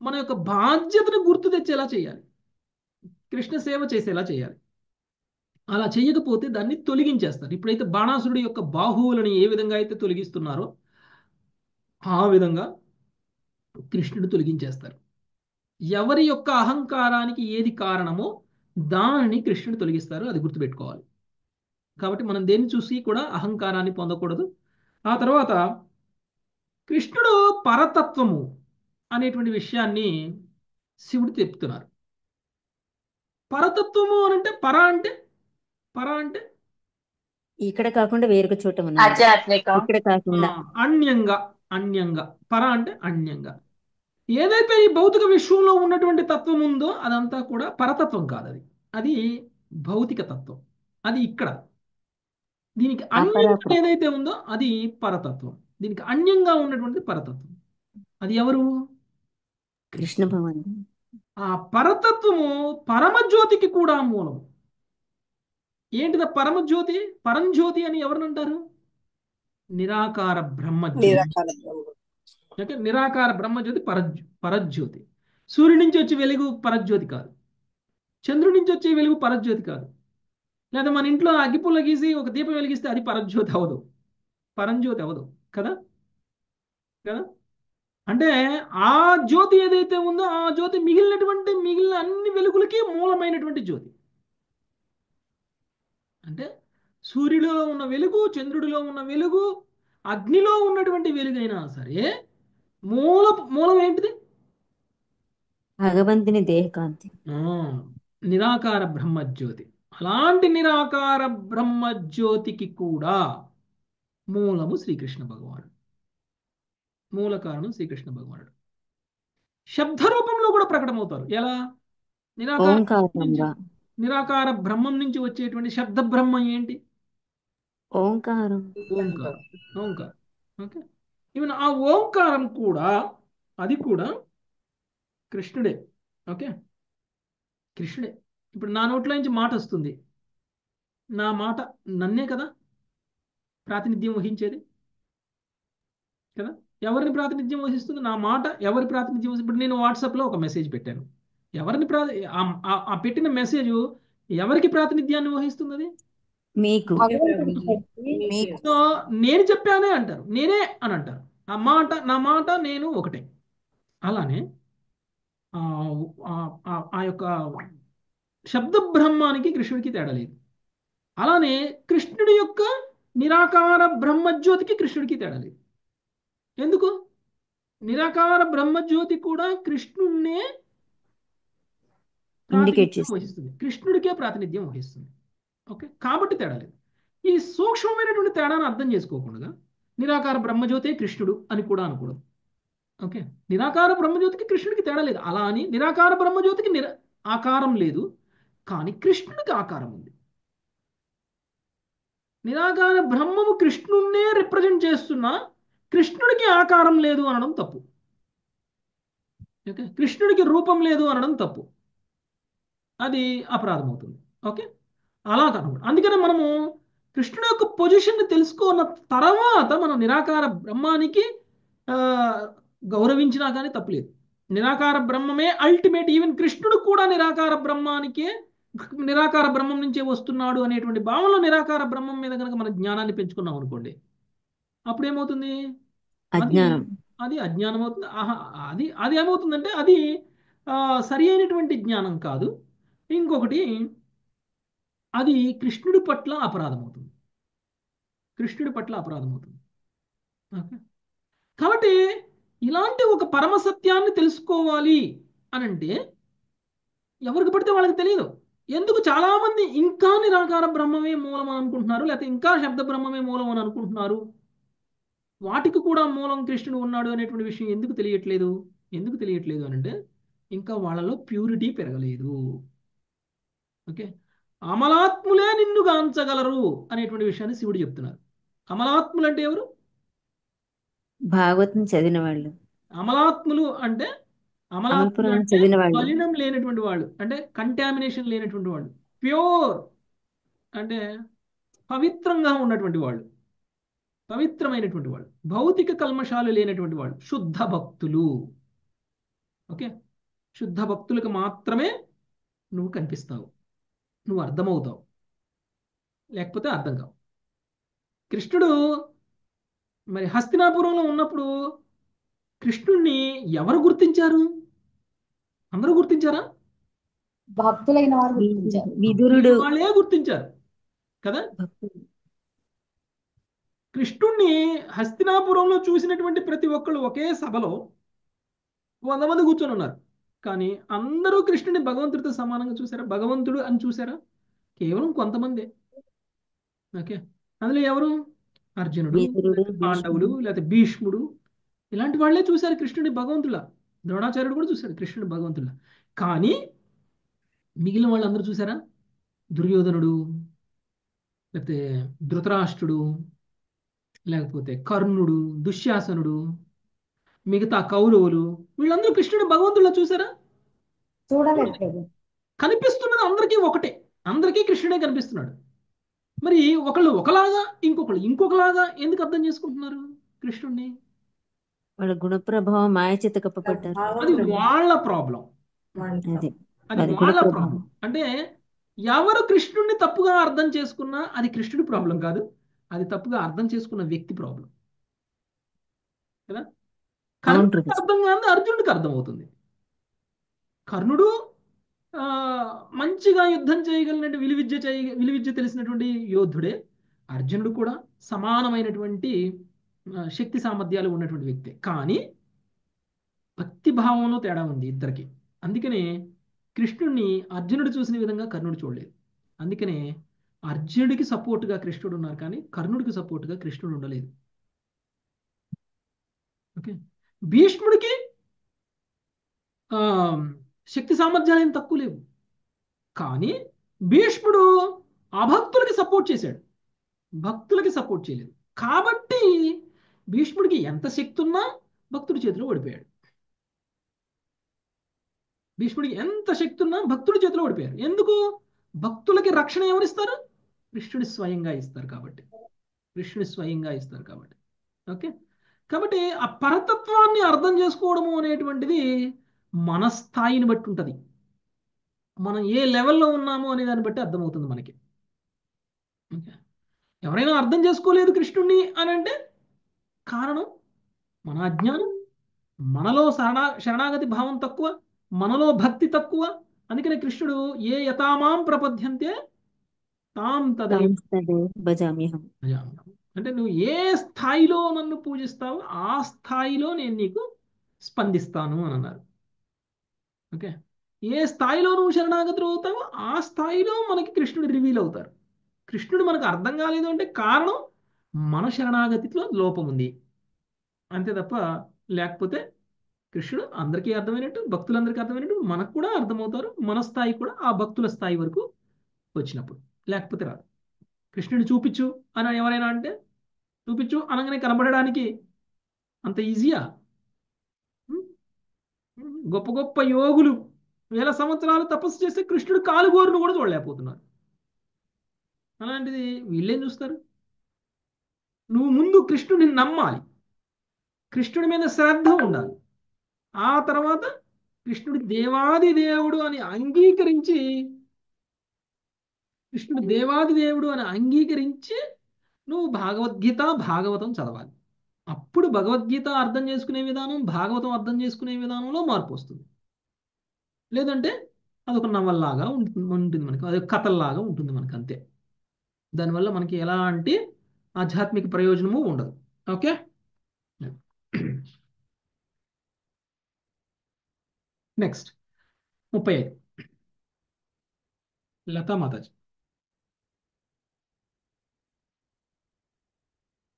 మన యొక్క బాధ్యతను గుర్తు తెచ్చేలా చేయాలి, కృష్ణ సేవ చేసేలా చేయాలి. అలా చేయకపోతే దాన్ని తొలగించేస్తారు. ఇప్పుడైతే బాణాసురుడి యొక్క బాహువులను ఏ విధంగా అయితే తొలగిస్తున్నారో ఆ విధంగా కృష్ణుడు తొలగించేస్తారు. ఎవరి యొక్క అహంకారానికి ఏది కారణమో దానిని కృష్ణుడు తొలగిస్తారు. అది గుర్తుపెట్టుకోవాలి. కాబట్టి మనం దేన్ని చూసి కూడా అహంకారాన్ని పొందకూడదు. ఆ తర్వాత కృష్ణుడు పరతత్వము అనేటువంటి విషయాన్ని శివుడు చెప్తున్నారు. పరతత్వము అంటే పర అంటే
ఇక్కడ కాకుండా వేరొక చోట ఉన్నది. ఇక్కడ కాకుండా
అన్యంగా. పర అంటే అన్యంగా. ఏదైతే ఈ భౌతిక విశ్వంలో ఉన్నటువంటి తత్వం ఉందో అదంతా కూడా పరతత్వం కాదు. అది భౌతిక తత్వం. అది ఇక్కడ. దీనికి అన్యంగా ఏదైతే ఉందో అది పరతత్వం. దీనికి అన్యంగా ఉన్నటువంటి పరతత్వం. అది ఎవరు?
కృష్ణ భగవాన్.
ఆ పరతత్వము పరమజ్యోతికి కూడా మూలం. ఏంటిదా పరమజ్యోతి? పరంజ్యోతి అని ఎవరినంటారు? నిరాకార బ్రహ్మజ్యోతి. నిరాకార బ్రహ్మజ్యోతి పరజ్యోతి. సూర్యుడి నుంచి వచ్చే వెలుగు పరజ్యోతి కాదు. చంద్రుడి నుంచి వచ్చే వెలుగు పరజ్యోతి కాదు. లేదా మన ఇంట్లో అగ్గిపుల్ల గీసి ఒక దీపం వెలిగిస్తే అది పరజ్యోతి అవదు, పరంజ్యోతి అవదు కదా. అంటే ఆ జ్యోతి ఏదైతే ఉందో ఆ జ్యోతి మిగిలిన అన్ని వెలుగులకి మూలమైనటువంటి జ్యోతి. అంటే సూర్యుడిలో ఉన్న వెలుగు, చంద్రుడిలో ఉన్న వెలుగు, అగ్నిలో ఉన్నటువంటి వెలుగైనా సరే మూలం ఏంటిది?
భగవంతుని దేహకాంతి,
నిరాకార బ్రహ్మజ్యోతి. అలాంటి నిరాకార బ్రహ్మజ్యోతికి కూడా మూలము శ్రీకృష్ణ భగవానుడు. మూల కారణం శ్రీకృష్ణ భగవానుడు. శబ్ద రూపంలో కూడా ప్రకటమవుతారు. ఎలా? నిరాకార బ్రహ్మం నుంచి వచ్చేటువంటి శబ్ద బ్రహ్మం ఏంటి?
ఓంకారం.
ఓకే. ఈవెన్ ఆ ఓంకారం కూడా అది కూడా కృష్ణుడే. ఓకే, కృష్ణుడే. ఇప్పుడు నా నోట్లో నుంచి మాట వస్తుంది, నా మాట నన్నే కదా ప్రాతినిధ్యం వహించేది కదా. ఎవరిని ప్రాతినిధ్యం వహిస్తుంది? నా మాట ఎవరి ప్రాతినిధ్యం వహిస్తుంది? ఇప్పుడు నేను వాట్సాప్లో ఒక మెసేజ్ పెట్టాను, ఎవరిని ఆ పెట్టిన మెసేజ్ ఎవరికి ప్రాతినిధ్యాన్ని వహిస్తుంది? అది
మీకు.
సో నేను చెప్పానే అంటారు, నేనే అని అంటారు. నా మాట నేను ఒకటే. అలానే ఆ యొక్క శబ్ద బ్రహ్మానికి కృష్ణుడికి తేడా లేదు. అలానే కృష్ణుడి యొక్క నిరాకార బ్రహ్మజ్యోతికి కృష్ణుడికి తేడా లేదు. ఎందుకు? నిరాకార బ్రహ్మజ్యోతి కూడా కృష్ణుడినే వహిస్తుంది, కృష్ణుడికే ప్రాతినిధ్యం వహిస్తుంది. ఓకే, కాబట్టి తేడా లేదు. ఈ సూక్ష్మమైనటువంటి తేడాను అర్థం చేసుకోకుండా నిరాకార బ్రహ్మజ్యోతే కృష్ణుడు అని కూడా అనకూడదు. ఓకే, నిరాకార బ్రహ్మజ్యోతికి కృష్ణుడికి తేడా లేదు. అలా అని నిరాకార బ్రహ్మజ్యోతికి ఆకారం లేదు, కానీ కృష్ణుడికి ఆకారం ఉంది. నిరాకార బ్రహ్మము కృష్ణుణ్ణే రిప్రజెంట్ చేస్తున్నా కృష్ణుడికి ఆకారం లేదు అనడం తప్పు. ఓకే, కృష్ణుడికి రూపం లేదు అనడం తప్పు, అది అపరాధం అవుతుంది. ఓకే, అలా కాకుండా అందుకనే మనము కృష్ణుడి యొక్క పొజిషన్ని తెలుసుకున్న తర్వాత మనం నిరాకార బ్రహ్మానికి ఆ, గౌరవించినా కానీ తప్పులేదు. నిరాకార బ్రహ్మమే అల్టిమేట్. ఈవెన్ కృష్ణుడు కూడా నిరాకార బ్రహ్మానికే, నిరాకార బ్రహ్మం నుంచే వస్తున్నాడు అనేటువంటి భావనలో నిరాకార బ్రహ్మం మీద కనుక మన జ్ఞానాన్ని పెంచుకున్నాం అనుకోండి, అప్పుడు ఏమవుతుంది? అది
అజ్ఞానం.
అది అజ్ఞానం అవుతుంది. అది అది ఏమవుతుందంటే అది సరి అయినటువంటి జ్ఞానం కాదు. ఇంకొకటి, అది కృష్ణుడి పట్ల అపరాధం అవుతుంది. కృష్ణుడి పట్ల అపరాధం అవుతుంది. ఓకే, కాబట్టి ఇలాంటి ఒక పరమ సత్యాన్ని తెలుసుకోవాలి అని అంటే ఎవరికి పడితే వాళ్ళకి తెలియదు. ఎందుకు చాలా మంది ఇంకా నిరాకార బ్రహ్మమే మూలం అని అనుకుంటున్నారు, లేకపోతే ఇంకా శబ్ద బ్రహ్మమే మూలం అని అనుకుంటున్నారు. వాటికి కూడా మూలం కృష్ణుడు ఉన్నాడు అనేటువంటి విషయం ఎందుకు తెలియట్లేదు? ఎందుకు తెలియట్లేదు అని అంటే ఇంకా వాళ్ళలో ప్యూరిటీ పెరగలేదు. ఓకే, అమలాత్ములే నిన్ను గాంచగలరు అనేటువంటి విషయాన్ని శివుడు చెప్తున్నారు. అమలాత్ములు అంటే ఎవరు?
భాగవతం చదివిన వాళ్ళు,
అమలాత్ములు అంటే అమలాత్ములు
అమలపురాణం
అంటే
చదివిన వాళ్ళు.
మలినం లేనటువంటి వాళ్ళు, అంటే కంటామినేషన్ లేనటువంటి వాళ్ళు, ప్యూర్ అంటే పవిత్రంగా ఉన్నటువంటి వాళ్ళు, పవిత్రమైనటువంటి వాళ్ళు, భౌతిక కల్మషాలు లేనటువంటి వాళ్ళు, శుద్ధ భక్తులు. ఓకే, శుద్ధ భక్తులకు మాత్రమే నువ్వు కనిపిస్తావు, నువ్వు అర్థమవుతావు, లేకపోతే అర్థం కావు. కృష్ణుడు మరి హస్తినాపురంలో ఉన్నప్పుడు కృష్ణుణ్ణి ఎవరు గుర్తించారు? అందరూ గుర్తించారా?
భక్తులైన వారు గుర్తించారు.
విదురుడు
వాళ్ళే గుర్తించారు కదా.
భక్తుడు.
కృష్ణుణ్ణి హస్తినాపురంలో చూసినటువంటి ప్రతి ఒక్కళ్ళు ఒకే సభలో 100 మంది కూర్చొని ఉన్నారు, కానీ అందరూ కృష్ణుని భగవంతుడితో సమానంగా చూసారా? భగవంతుడు అని చూసారా? కేవలం కొంతమందే. ఓకే, అందులో ఎవరు? అర్జునుడు,
విదురుడు,
పాండవులు, లేకపోతే భీష్ముడు, ఇలాంటి వాళ్ళే చూశారు కృష్ణుడి భగవంతులా. ద్రోణాచార్యుడు కూడా చూశారు కృష్ణుడి భగవంతులా. కానీ మిగిలిన వాళ్ళందరూ చూసారా? దుర్యోధనుడు, లేకపోతే ధృతరాష్ట్రుడు, లేకపోతే కర్ణుడు, దుశ్శాసనుడు, మిగతా కౌరవులు, వీళ్ళందరూ కృష్ణుడు భగవంతులా చూసారా?
చూడలేదు ప్రభు.
కనిపిస్తున్నది అందరికీ ఒకటే, అందరికీ కృష్ణుడే కనిపిస్తున్నాడు. మరి ఒకళ్ళు ఒకలాగా, ఇంకొకళ్ళు ఇంకొకలాగా ఎందుకు అర్థం చేసుకుంటున్నారు కృష్ణుడిని?
వాళ్ళ గుణప్రభావం మాయ చేత కప్పబడ్డారు.
అది వాళ్ళ ప్రాబ్లం.
అదే
అది
అది
వాళ్ళ
గుణప్రభావం.
ప్రాబ్లం. అంటే ఎవరు కృష్ణుడిని తప్పుగా అర్థం చేసుకున్నా అది కృష్ణుడి ప్రాబ్లం కాదు, అది తప్పుగా అర్థం చేసుకున్న వ్యక్తి ప్రాబ్లం కదా.
అవును
కర్ణుడికి
ప్రభు.
అర్థం కాదు, అర్జునుడికి అర్థమవుతుంది. కర్ణుడు మంచిగా యుద్ధం చేయగలిగినట్టు విలువిద్య తెలిసినటువంటి యోధుడే. అర్జునుడు కూడా సమానమైనటువంటి శక్తి సామర్థ్యాలు ఉన్నటువంటి వ్యక్తి. కానీ భక్తి భావంలో తేడా ఉంది ఇద్దరికి. అందుకనే కృష్ణుడిని అర్జునుడు చూసిన విధంగా కర్ణుడు చూడలేదు. అందుకనే అర్జునుడికి సపోర్ట్గా కృష్ణుడు ఉన్నారు, కానీ కర్ణుడికి సపోర్ట్గా కృష్ణుడు ఉండలేదు. ఓకే, భీష్ముడికి శక్తి సామర్థ్యాలు ఏం తక్కువ లేవు, కానీ భీష్ముడు అభక్తులకి సపోర్ట్ చేశాడు, భక్తులకి సపోర్ట్ చేయలేదు. కాబట్టి భీష్ముడికి ఎంత శక్తి ఉన్నా భక్తుడి చేతిలో ఓడిపోయాడు. భీష్ముడికి ఎంత శక్తి ఉన్నా భక్తుడి చేతిలో ఓడిపోయారు. ఎందుకు? భక్తులకి రక్షణ ఎవరిస్తారు? కృష్ణుడి స్వయంగా ఇస్తారు కాబట్టి. కృష్ణుడి స్వయంగా ఇస్తారు కాబట్టి. ఓకే, కాబట్టి ఆ పరతత్వాన్ని అర్థం చేసుకోవడము అనేటువంటిది మన స్థాయిని బట్టి ఉంటుంది. మనం ఏ లెవెల్లో ఉన్నాము అనే దాన్ని బట్టి అర్థమవుతుంది మనకి. ఓకే, ఎవరైనా అర్థం చేసుకోలేదు కృష్ణుడిని అని అంటే కారణం మన అజ్ఞానం, మనలో శరణాగతి భావం తక్కువ, మనలో భక్తి తక్కువ. అందుకనే కృష్ణుడు ఏ యథామాం ప్రపద్యంతే తాం తదైవ
భజామ్యహం.
అంటే నువ్వు ఏ స్థాయిలో నన్ను పూజిస్తావో ఆ స్థాయిలో నేను నీకు స్పందిస్తాను అని అన్నారు. ఓకే, ఏ స్థాయిలో నువ్వు శరణాగతులు అవుతావో ఆ స్థాయిలో మనకి కృష్ణుడు రివీల్ అవుతారు. కృష్ణుడు మనకు అర్థం కాలేదు అంటే కారణం మన శరణాగతిలో లోపం ఉంది అంతే తప్ప, లేకపోతే కృష్ణుడు అందరికీ అర్థమైనట్టు, భక్తులందరికీ అర్థమైనట్టు మనకు కూడా అర్థమవుతారు. మన స్థాయి కూడా ఆ భక్తుల స్థాయి వరకు వచ్చినప్పుడు, లేకపోతే రాదు. కృష్ణుడు చూపించు అని ఎవరైనా అంటే చూపించు అనగానే కనబడడానికి అంత ఈజీయా? గొప్ప గొప్ప యోగులు వేల సంవత్సరాలు తపస్సు చేస్తే కృష్ణుడు కాలుగోరును కూడా చూడలేకపోతున్నారు. అలాంటిది వీళ్ళేం చూస్తారు? నువ్వు ముందు కృష్ణుడిని నమ్మాలి, కృష్ణుడి మీద శ్రద్ధ ఉండాలి. ఆ తర్వాత కృష్ణుడు దేవాది దేవుడు అని అంగీకరించి నువ్వు భగవద్గీత భాగవతం చదవాలి. అప్పుడు భగవద్గీత అర్థం చేసుకునే విధానం, భాగవతం అర్థం చేసుకునే విధానంలో మార్పు వస్తుంది. లేదంటే అదొక నవల్లాగా ఉంటుంది మనకి, అదొక కథల్లాగా ఉంటుంది మనకి, అంతే. దానివల్ల మనకి ఎలాంటి ఆధ్యాత్మిక ప్రయోజనము ఉండదు. ఓకే, నెక్స్ట్ 35 లతా మాతాజీ.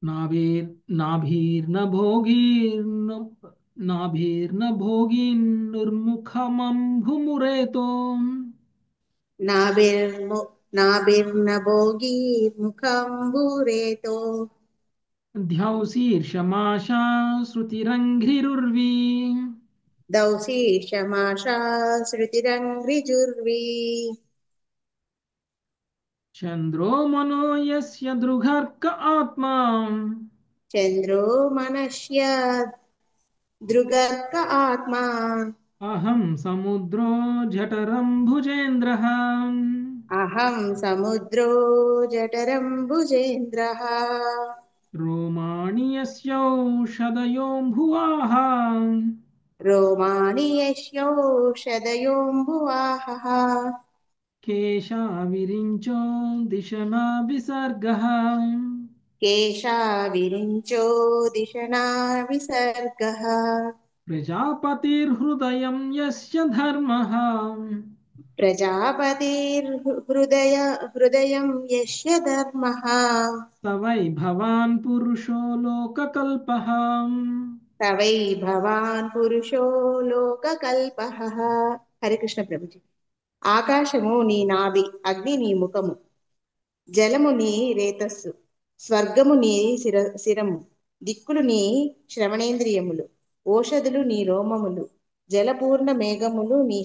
నాభీర్న భోగీర్నుర్ముఖమంభుమురేతో
నాభిర్న భోగీర్ముఖంబురేతో
ధ్యౌశీర్షమాశా శృతిరంఘ్రిరుర్వీ
దౌశీర్షమాశా శృతిరంఘ్రిజుర్వీ
చంద్రో మనో యస్య దృఘర్క ఆత్మా
చంద్రో మనస్య దృగర్క ఆత్మా
అహం సముద్రో జఠరంభుజేంద్రః
అహం సముద్రో జఠరంభుజేంద్రః
రోమాణి యస్యౌషధయోంభువాః
రోమాణి యస్యౌషధయోంభువాహః
కేశా విరించో దిశనా విసర్గః
కేశా విరించో దిశనా విసర్గః
ప్రజాపతిర్హృదయం యస్య ధర్మః
హృదయం యస్య ధర్మః
స వై భవాన్ పురుషో లోకకల్పః
తవై భవాన్ పురుషో లోకకల్పః. హరే కృష్ణ ప్రభుజీ. ఆకాశము నీ నాభి, అగ్ని నీ ముఖము, జలము నీ రేతస్సు, స్వర్గము నీ శిరము, దిక్కులు నీ శ్రవణేంద్రియములు, ఓషధులు నీ రోమములు, జలపూర్ణ మేఘములు నీ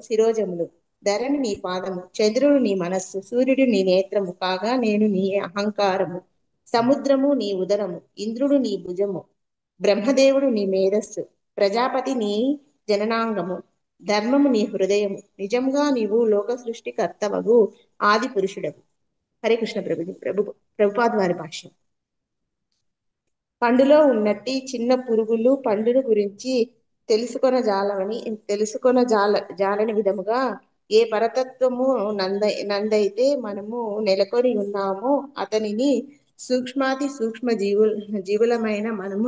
శిరోజములు, ధరణి నీ పాదము, చంద్రుడు నీ మనస్సు, సూర్యుడు నీ నేత్రము కాగా నేను నీ అహంకారము, సముద్రము నీ ఉదరము, ఇంద్రుడు నీ భుజము, బ్రహ్మదేవుడు నీ మేధస్సు, ప్రజాపతి నీ జననాంగము, ధర్మము నీ హృదయము, నిజంగా నీవు లోక సృష్టి కర్తవగు ఆది పురుషుడవు. హరే కృష్ణ ప్రభుజీ. ప్రభుపాద్ వారి భాష్యం. పండులో ఉన్నట్టి చిన్న పురుగులు పండును గురించి జాలని విధముగా ఏ పరతత్వము నందైతే మనము నెలకొని ఉన్నామో అతనిని సూక్ష్మాతి సూక్ష్మ జీవులమైన మనము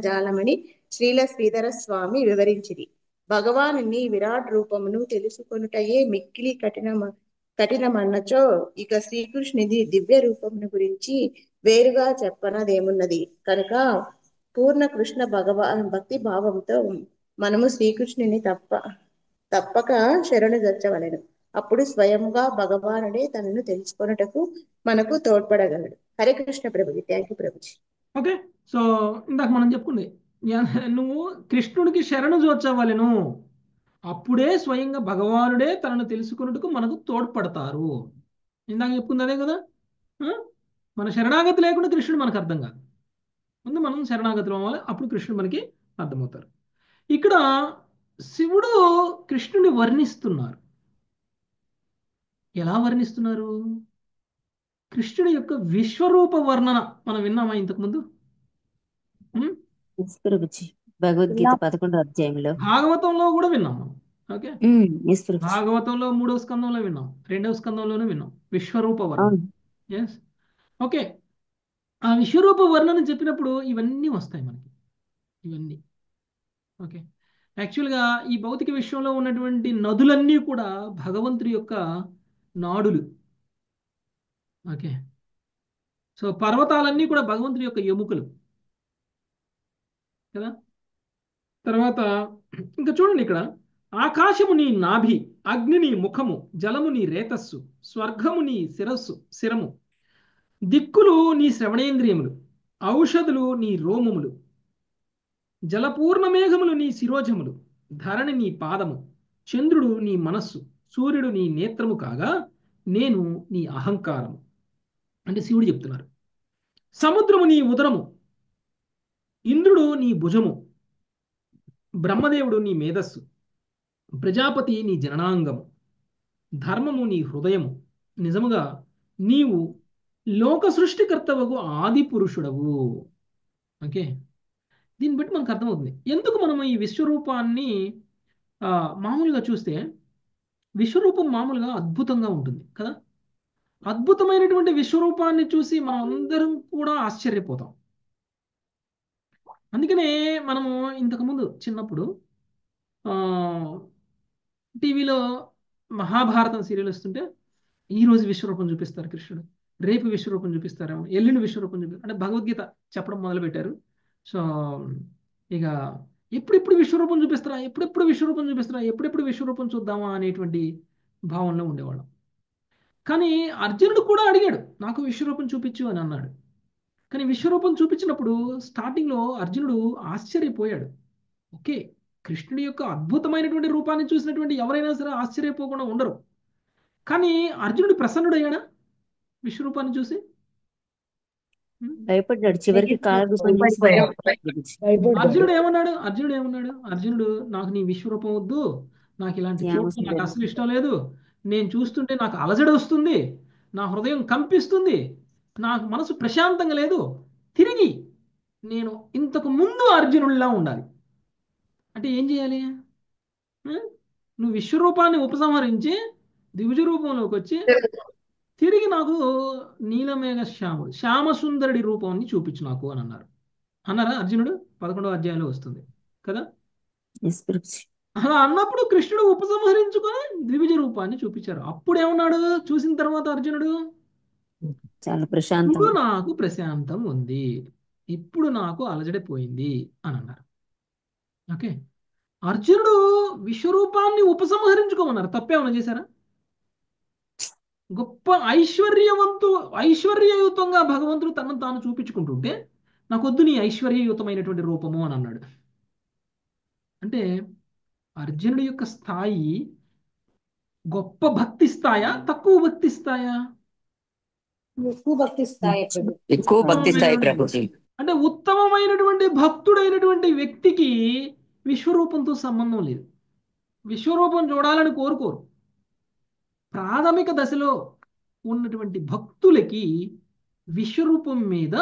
జాలమని శ్రీల శ్రీధర స్వామి వివరించిరి. భగవానుని విరాట్ రూపమును తెలుసుకొనుటయే మిక్కిలి కఠినమన్నచో ఇక శ్రీకృష్ణుడి దివ్య రూపమును గురించి వేరుగా చెప్పనదేమున్నది. కనుక పూర్ణ కృష్ణ భక్తి భావంతో మనము శ్రీకృష్ణుని తప్పక శరణు జొచ్చవలెను. అప్పుడు స్వయంగా భగవానుడే తనను తెలుసుకొనుటకు మనకు తోడ్పడగలడు. Hare Krishna Prabhuji. Thank you Prabhuji.
Okay, so ఇందాక మనం చెప్పుకుంది, నువ్వు కృష్ణుడికి శరణు జోచవలెను, అప్పుడే స్వయంగా భగవానుడే తనను తెలుసుకున్నట్టుకు మనకు తోడ్పడతారు. ఇందాక చెప్పుకుంది అదే కదా. మన శరణాగతి లేకుండా కృష్ణుడు మనకు అర్థం కాదు. ముందు మనం శరణాగతిలో అవ్వాలి, అప్పుడు కృష్ణుడు మనకి అర్థమవుతారు. ఇక్కడ శివుడు కృష్ణుని వర్ణిస్తున్నారు. ఎలా వర్ణిస్తున్నారు? కృష్ణుడి యొక్క విశ్వరూప వర్ణన మనం విన్నామా ఇంతకుముందు?
భగవద్గీత 11వ అధ్యాయంలో,
భాగవతంలో కూడా విన్నాం మనం. ఓకే, భాగవతంలో 3వ స్కందంలో విన్నాం, 2వ స్కందంలోనే విన్నాం విశ్వరూప వర్ణన. Yes, okay. ఆ విశ్వరూప వర్ణన చెప్పినప్పుడు ఇవన్నీ వస్తాయి మనకి, ఇవన్నీ. ఓకే, యాక్చువల్గా ఈ భౌతిక విశ్వంలో ఉన్నటువంటి నదులన్నీ కూడా భగవంతుడి యొక్క నాడులు. ఓకే, సో పర్వతాలన్నీ కూడా భగవంతుడి యొక్క ఎముకలు కదా. తర్వాత ఇంకా చూడండి, ఇక్కడ ఆకాశము నీ నాభి, అగ్ని నీ ముఖము, జలము నీ రేతస్సు, స్వర్గము నీ శిరము, దిక్కులు నీ శ్రవణేంద్రియములు, ఔషధులు నీ రోమములు, జలపూర్ణ మేఘములు నీ శిరోజములు, ధరణి నీ పాదము, చంద్రుడు నీ మనస్సు, సూర్యుడు నీ నేత్రము కాగా నేను నీ అహంకారము. అంటే శివుడు చెప్తున్నారు. సముద్రము నీ ఉదరము, ఇంద్రుడు నీ భుజము, బ్రహ్మదేవుడు నీ మేధస్సు, ప్రజాపతి నీ జననాంగము, ధర్మము నీ హృదయము. నిజముగా నీవు లోక సృష్టికర్తవకు ఆది పురుషుడవు. ఓకే, దీన్ని బట్టి మనకు అర్థమవుతుంది ఎందుకు మనం ఈ విశ్వరూపాన్ని మామూలుగా చూస్తే విశ్వరూపం మామూలుగా అద్భుతంగా ఉంటుంది కదా. అద్భుతమైనటువంటి విశ్వరూపాన్ని చూసి మనం అందరం కూడా ఆశ్చర్యపోతాం. అందుకనే మనము ఇంతకుముందు చిన్నప్పుడు టీవీలో మహాభారతం సీరియల్ వస్తుంటే ఈరోజు విశ్వరూపం చూపిస్తారు కృష్ణుడు, రేపు విశ్వరూపం చూపిస్తారేమో, ఎల్లుండి విశ్వరూపం చూపిస్తారు అంటే భగవద్గీత చెప్పడం మొదలుపెట్టారు. సో ఇక ఎప్పుడెప్పుడు విశ్వరూపం చూపిస్తారా, ఎప్పుడెప్పుడు విశ్వరూపం చూపిస్తారా, ఎప్పుడెప్పుడు విశ్వరూపం చూద్దామా అనేటువంటి భావనలో ఉండేవాళ్ళం. కానీ అర్జునుడు కూడా అడిగాడు, నాకు విశ్వరూపం చూపించు అని అన్నాడు. కానీ విశ్వరూపం చూపించినప్పుడు స్టార్టింగ్లో అర్జునుడు ఆశ్చర్యపోయాడు. ఓకే, కృష్ణుడి యొక్క అద్భుతమైనటువంటి రూపాన్ని చూసినటువంటి ఎవరైనా సరే ఆశ్చర్యపోకుండా ఉండరు. కానీ అర్జునుడు ప్రసన్నుడయ్యాడా విశ్వరూపాన్ని చూసి?
భయపడ్డాడు. చివరికి
అర్జునుడు ఏమన్నాడు? అర్జునుడు నాకు నీ విశ్వరూపం వద్దు, నాకు ఇలాంటి చోట్ల నాకు అసలు ఇష్టం లేదు, నేను చూస్తుంటే నాకు అలజడి వస్తుంది, నా హృదయం కంపిస్తుంది, నాకు మనసు ప్రశాంతంగా లేదు, తిరిగి నేను ఇంతకు ముందు అర్జునుడిలా ఉండాలి అంటే ఏం చేయాలి? నువ్వు విశ్వరూపాన్ని ఉపసంహరించి ద్విభుజ రూపంలోకి వచ్చి తిరిగి నాకు నీలమేఘ శ్యామసుందరుడి రూపాన్ని చూపించు నాకు అని అన్నారా అర్జునుడు? 11వ అధ్యాయంలో వస్తుంది కదా. అలా అన్నప్పుడు కృష్ణుడు ఉపసంహరించుకొని ద్విభుజ రూపాన్ని చూపించారు. అప్పుడు ఏమన్నాడు చూసిన తర్వాత అర్జునుడు?
చాలా ప్రశాంతం,
ఇప్పుడు నాకు ప్రశాంతం ఉంది, ఇప్పుడు నాకు అలజడిపోయింది అని అన్నారు. ఓకే, అర్జునుడు విశ్వరూపాన్ని ఉపసంహరించుకోమన్నారు. తప్పేమన్నా చేశారా? గొప్ప ఐశ్వర్యయుతంగా భగవంతుడు తనను తాను చూపించుకుంటుంటే నాకొద్దు నీ ఐశ్వర్యయుతమైనటువంటి రూపము అని అన్నాడు. అంటే అర్జునుడి యొక్క స్థాయి గొప్ప భక్తి స్థాయా, తక్కువ భక్తి స్థాయా?
ఎక్కువ భక్తి స్థాయి ప్రభుజీ.
అంటే ఉత్తమమైనటువంటి భక్తుడైనటువంటి వ్యక్తికి విశ్వరూపంతో సంబంధం లేదు, విశ్వరూపం చూడాలని కోరుకోరు. ప్రాథమిక దశలో ఉన్నటువంటి భక్తులకి విశ్వరూపం మీద